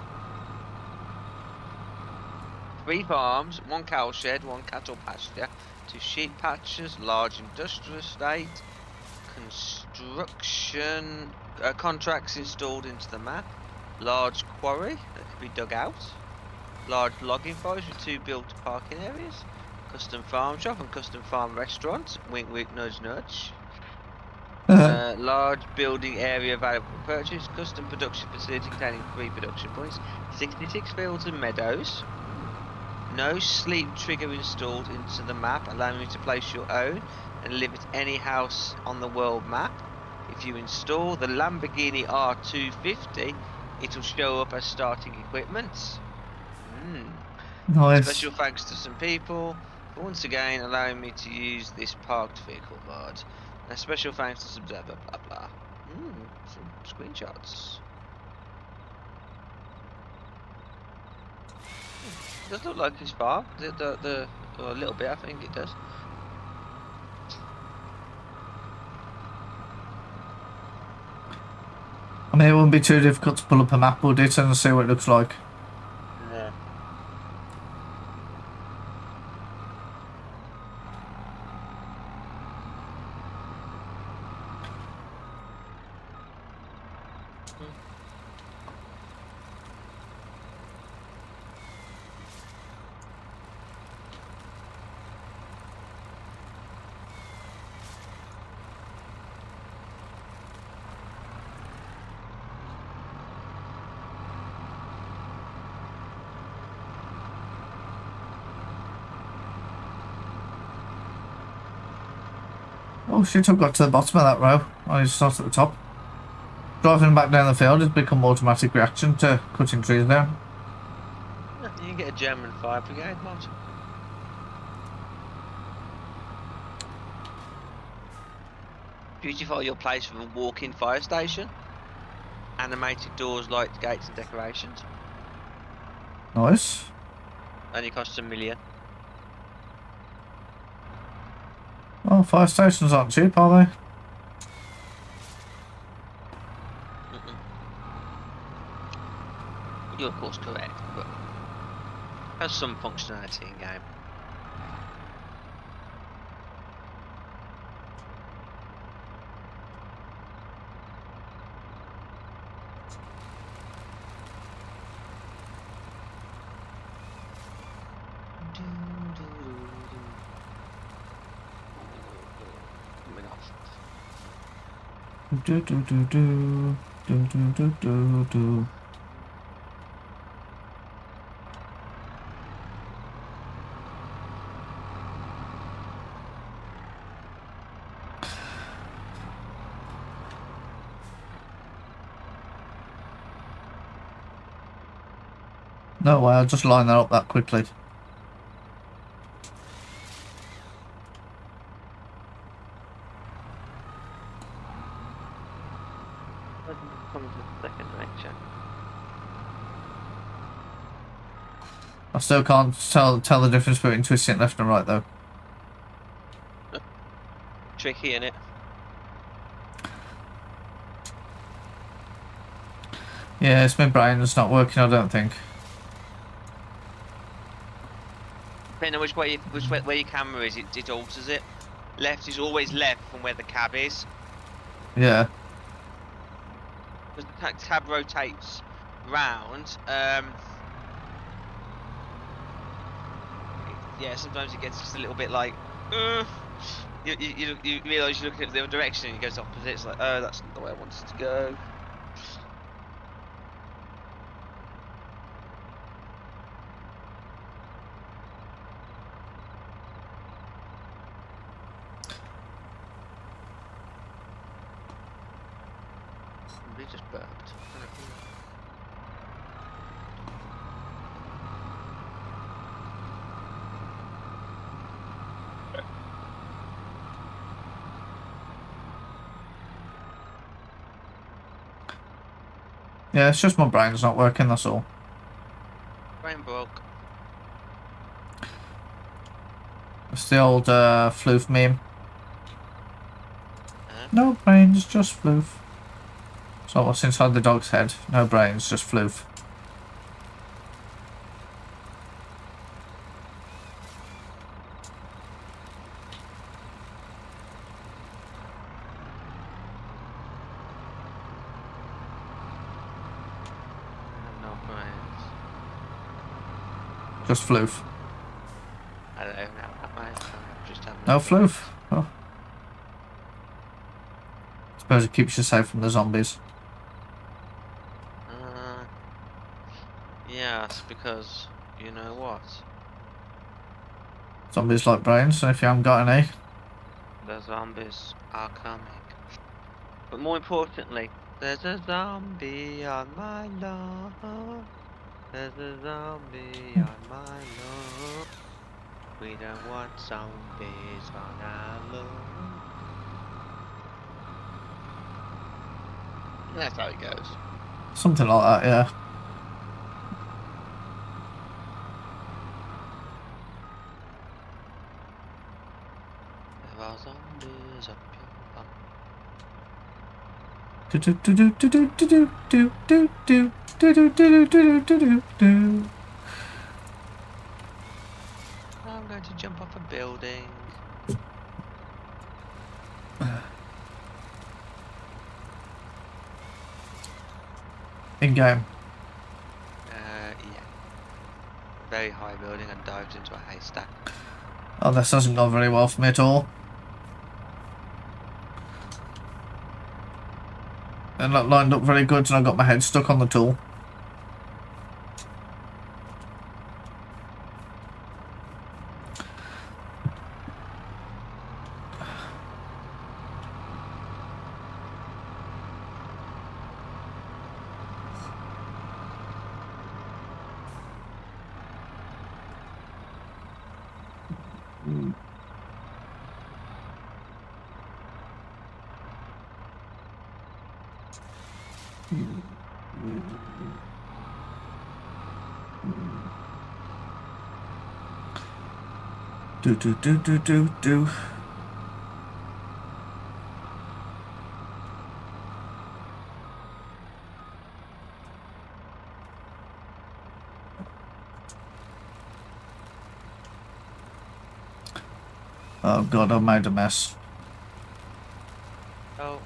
3 farms, 1 cow shed, 1 cattle pasture, 2 sheep patches, large industrial estate, construction contracts installed into the map, large quarry that could be dug out, large logging forest with 2 built parking areas, custom farm shop and custom farm restaurant, wink wink nudge nudge, large building area available for purchase, custom production facility containing 3 production points, 66 fields and meadows, no sleep trigger installed into the map, allowing you to place your own and live at any house on the world map. If you install the Lamborghini R250, it'll show up as starting equipment. Nice. Special thanks to some people for once again allowing me to use this parked vehicle mod. And a special thanks to some blah blah blah blah. Some screenshots. It does look like it's far. A little bit, I think it does. I mean, it wouldn't be too difficult to pull up a map, would it, and see what it looks like? Yeah. Oh shit, I've got to the bottom of that row. I just start at the top. Driving back down the field has become automatic reaction to cutting trees down. You can get a German fire brigade mod. Beautify your place with a walk-in fire station. Animated doors, lights, gates and decorations. Nice. Only costs $1 million. Well, fire stations aren't cheap, are they? You're of course correct, but has some functionality in game. Do do do do do do do do do. No way, I'll just line that up that quickly. I still can't tell the difference between twisting left and right though. Tricky, innit? Yeah, it's my brain that's not working, I don't think. Depending on which way where your camera is, it alters it. Left is always left from where the cab is. Yeah. Because the cab rotates round. Yeah, sometimes it gets just a little bit like, you realise you're looking at the other direction and it goes opposite. It's like, oh, that's not the way I wanted to go. Somebody just burped. Yeah, it's just my brain's not working, that's all. Brain broke. It's the old floof meme. No brains, just floof. So what's inside the dog's head? No brains, just floof. No brains. Just floof. I don't even have that, mate. I'm just having No floof. Oh. Suppose it keeps you safe from the zombies. Yes, because you know what? Zombies like brains, and if you haven't got any, The zombies are coming. But more importantly, there's a zombie on my lawn. There's a zombie on my lawn. We don't want zombies on our lawn. That's how it goes. something like that, yeah. There are zombies up your bum. Do do do do do do do do do do do do do do do do do. I'm going to jump off a building. In game. Yeah. Very high building and dived into a haystack. Oh, this hasn't gone very well for me at all. And that lined up very good, and I got my head stuck on the tool. Do do do do do do. Oh god, I made a mess. Oh.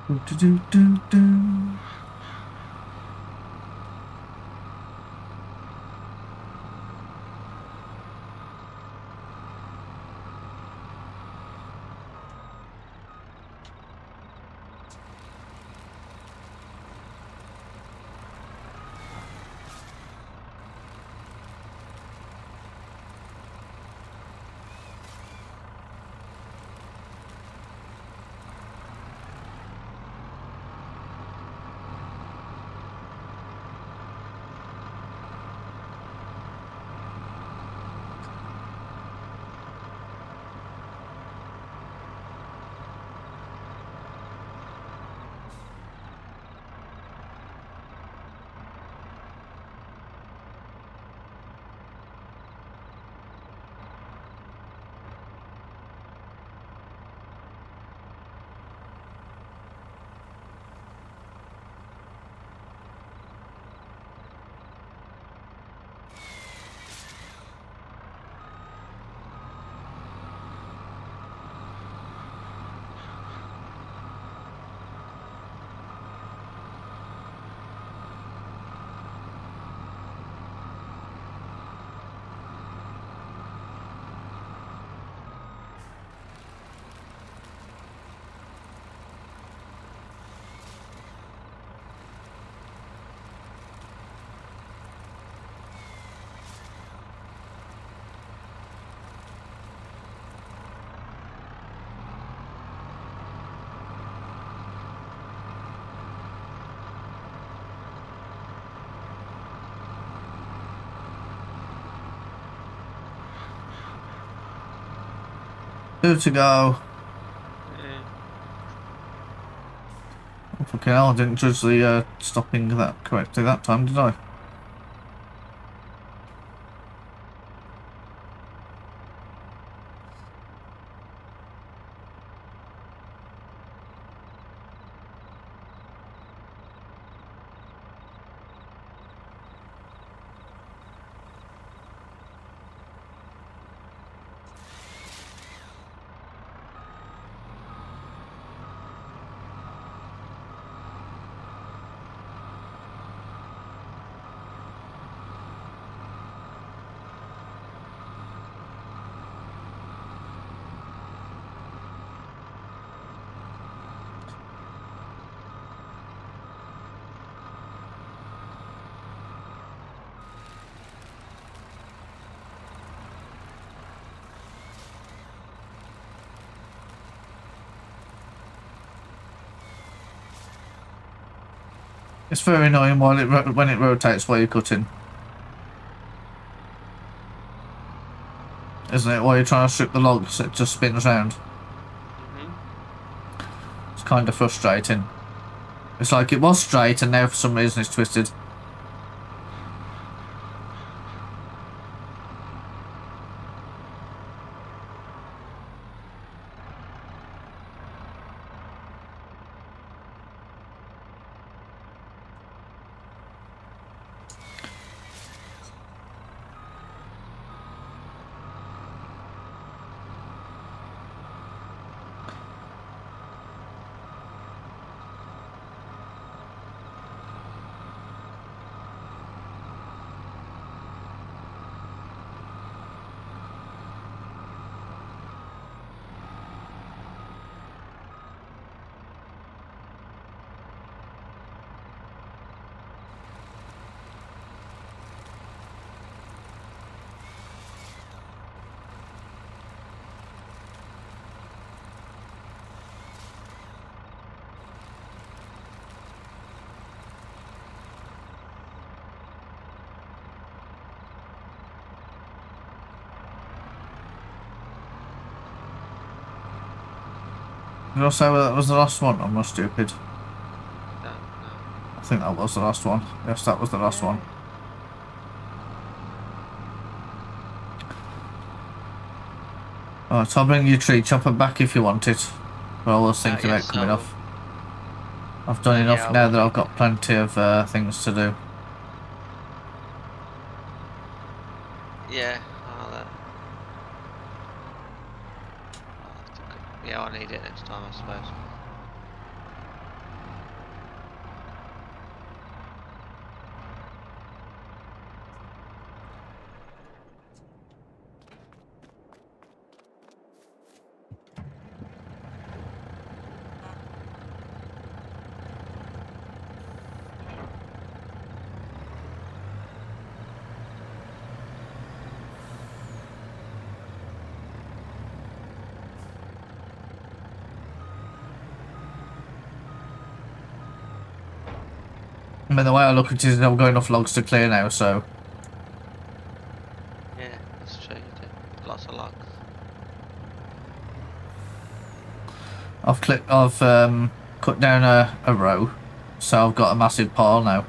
Do do do do. 2 to go. Yeah. Oh, fucking hell, I didn't judge the stopping that correctly that time, did I? It's very annoying while when it rotates while you're cutting. Isn't it? While you're trying to strip the logs, it just spins round. It's kind of frustrating. It's like it was straight and now for some reason it's twisted. Did I say that was the last one? I'm not stupid. No. I think that was the last one. Yes, that was the last one. Alright, I'll bring your tree chopper back if you want it. But I was thinking about coming off. I've done enough now that I've got plenty of things to do. Yeah, yeah, I'll need it next time, I suppose. I mean, the way I look at it is I've got enough logs to clear now, so... Yeah, that's true, you do. Lots of logs. I've cut down a row, so I've got a massive pile now.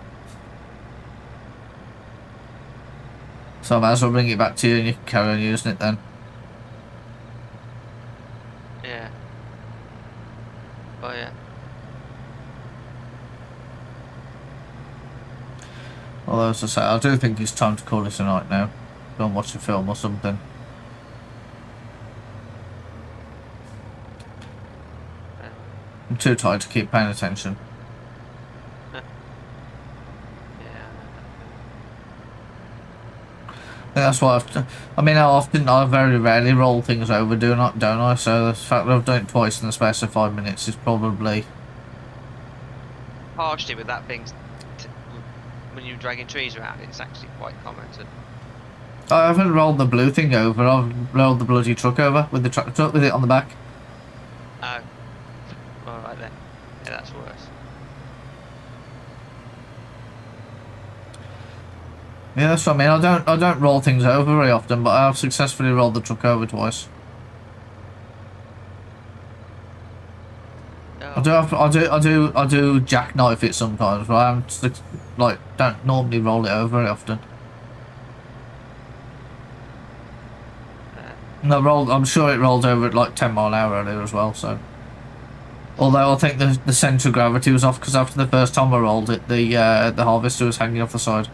So I might as well bring it back to you and you can carry on using it then. Yeah. Oh yeah. Although, as I say, I do think it's time to call it a night now. Go and watch a film or something. I'm too tired to keep paying attention. Yeah. I think that's why I very rarely roll things over, don't I? So the fact that I've done it twice in the space of 5 minutes is probably... Partially with that being... when you're dragging trees around, it's actually quite common to... I haven't rolled the blue thing over, I've rolled the bloody truck over with the tractor truck with it on the back. Oh. Alright then. Yeah, that's worse. Yeah, that's what I mean. I don't roll things over very often, but I have successfully rolled the truck over twice. I do jackknife it sometimes, but I don't normally roll it over very often. And I'm sure it rolled over at like 10 mile an hour earlier as well. So, although I think the centre of gravity was off because after the first time I rolled it, the harvester was hanging off the side.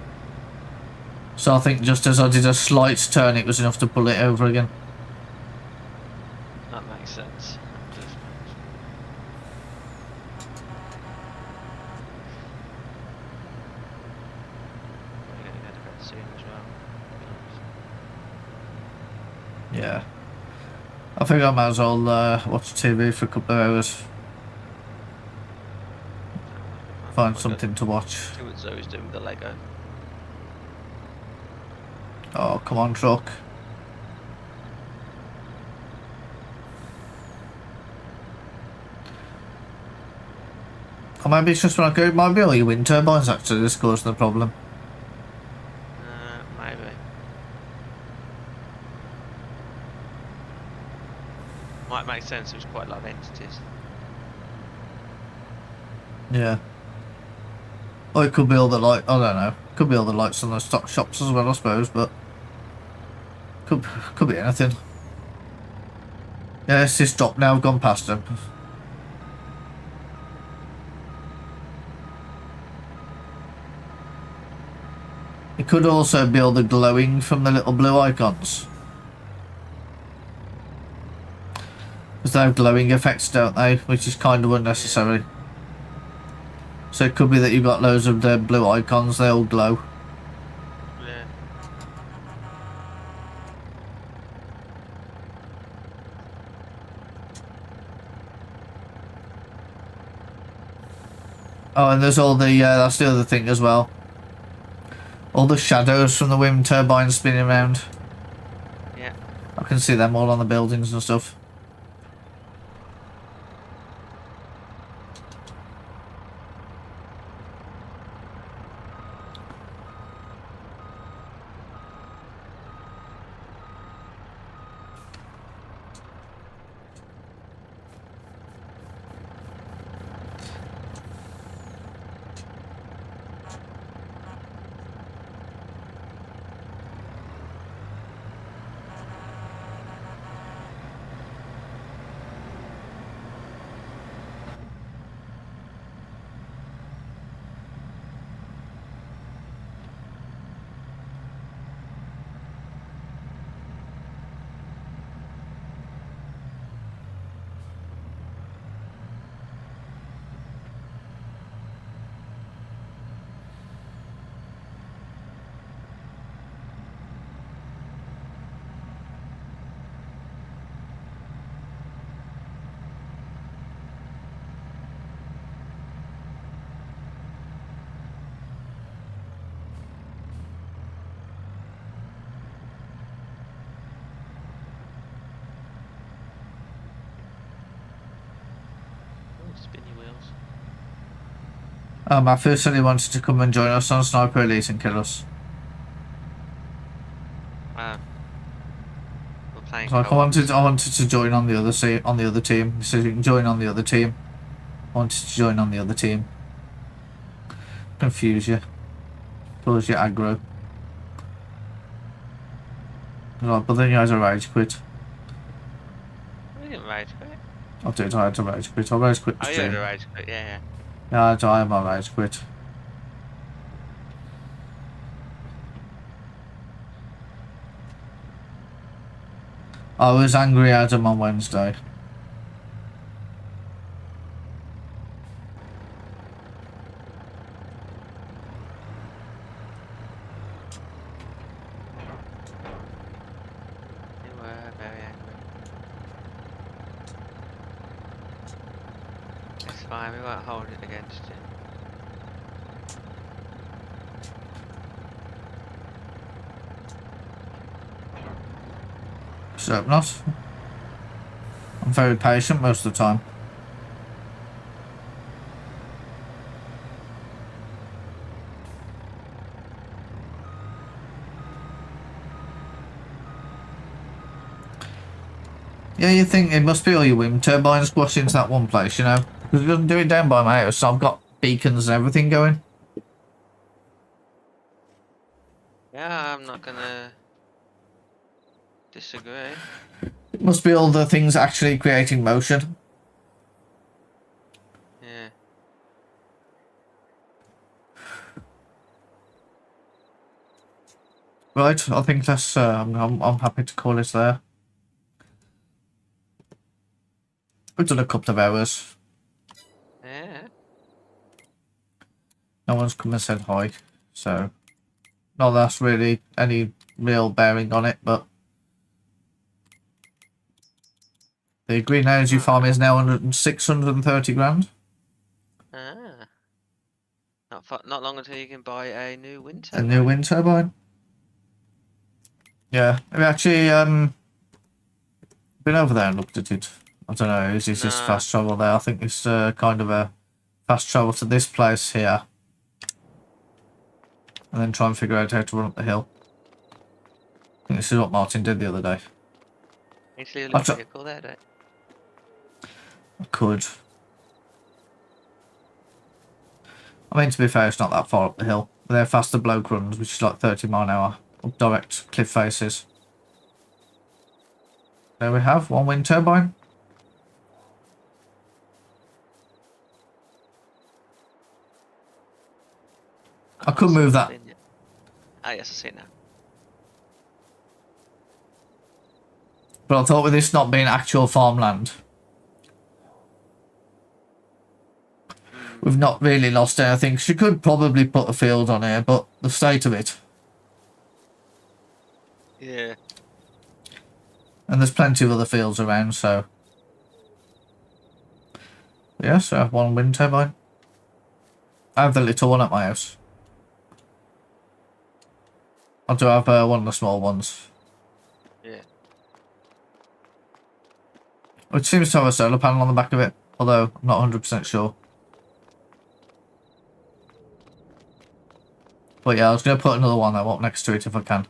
So I think just as I did a slight turn, it was enough to pull it over again. That makes sense. We're going to go to bed soon as well. Yeah. I think I might as well watch TV for a couple of hours. Find something to watch. See what Zoe's doing with the Lego. Oh, come on, truck. Or maybe it's just when I go, it might be all your wind turbines actually that's causing the problem. Maybe. Might make sense, there's quite a lot of entities. Yeah. Or it could be all the light, I don't know. Could be all the lights on the stock shops as well, I suppose, but could be anything. Yeah, it's just dropped now, I've gone past them. It could also be all the glowing from the little blue icons. Because they have glowing effects, don't they? Which is kind of unnecessary. So it could be that you've got loads of the blue icons, they all glow. Yeah. Oh, and there's all the, that's the other thing as well. All the shadows from the wind turbines spinning around. Yeah. I can see them all on the buildings and stuff. Spinny wheels. Matthew said he wanted to come and join us on Sniper Elite and kill us. We're playing. Like I wanted to join on the other team. He said you can join on the other team. I wanted to join on the other team. Confuse you. Cause you aggro. Right, but then you had to rage quit. We didn't rage quit. I did, I had to rage quit. I rage quit the Oh, you stream. had a rage quit, yeah. Yeah, I had my rage quit. I was angry at him on Wednesday. You were very angry. It's fine, we won't hold it against you. So not. I'm very patient most of the time. Yeah, you think it must be all your wind turbines squashed into that one place, you know? Because it doesn't do it down by my house, so I've got beacons and everything going. Yeah, I'm not gonna disagree. It must be all the things actually creating motion. Yeah. Right, I think that's. I'm happy to call it there. We've done a couple of hours. Yeah. No one's come and said hi, so not that's really any real bearing on it, but the green energy farm is now 630 grand. Ah. Not long until you can buy a new wind A turbine. new wind turbine. Yeah, I've actually been over there and looked at it. I don't know, is this just fast travel there? I think it's kind of a fast travel to this place here. And then try and figure out how to run up the hill. I think this is what Martin did the other day. Need to leave a little vehicle there, don't you? I could. I mean, to be fair, it's not that far up the hill. But they're faster bloke runs, which is like 30 mile an hour. Up direct cliff faces. There we have one wind turbine. I could move that. Ah, yes, I see it now. But I thought with this not being actual farmland, we've not really lost anything. She could probably put a field on here, but the state of it. Yeah. And there's plenty of other fields around, so. Yeah, so I have one wind turbine. I have the little one at my house. I do have one of the small ones. Yeah. Which seems to have a solar panel on the back of it, although I'm not 100% sure. But yeah, I was going to put another one up next to it if I can.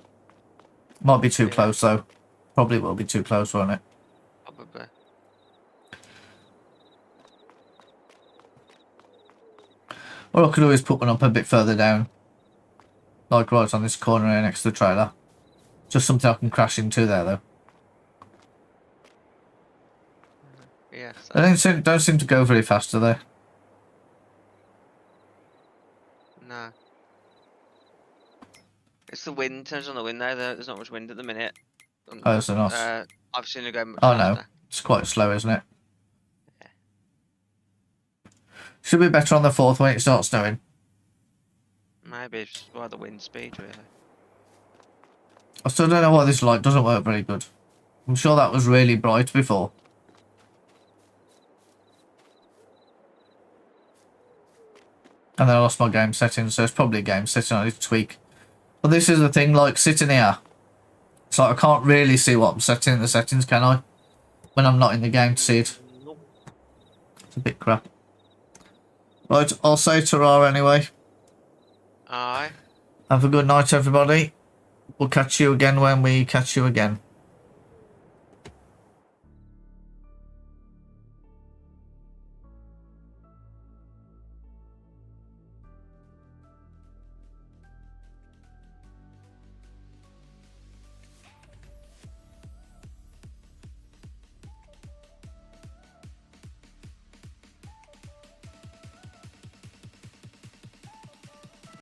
Might be too close though. Probably will be too close, won't it? Probably. Or I could always put one up a bit further down. Like right on this corner here next to the trailer. Just something I can crash into there though. Yeah. So They don't seem to go very fast, do they? no. It's the wind. Turns on the wind now. There's not much wind at the minute. Oh, is there not? I've seen it go much Oh faster. no, it's quite slow, isn't it? Should be better on the 4th when it starts snowing. Maybe it's by the wind speed, really. I still don't know why this light doesn't work very good. I'm sure that was really bright before. And then I lost my game settings, so it's probably a game setting I need to tweak. But this is the thing, like sitting here. It's like I can't really see what I'm setting in the settings, can I? When I'm not in the game to see it. Nope. It's a bit crap. Right, I'll say ta-ra anyway. Aye. Have a good night, everybody. We'll catch you again when we catch you again.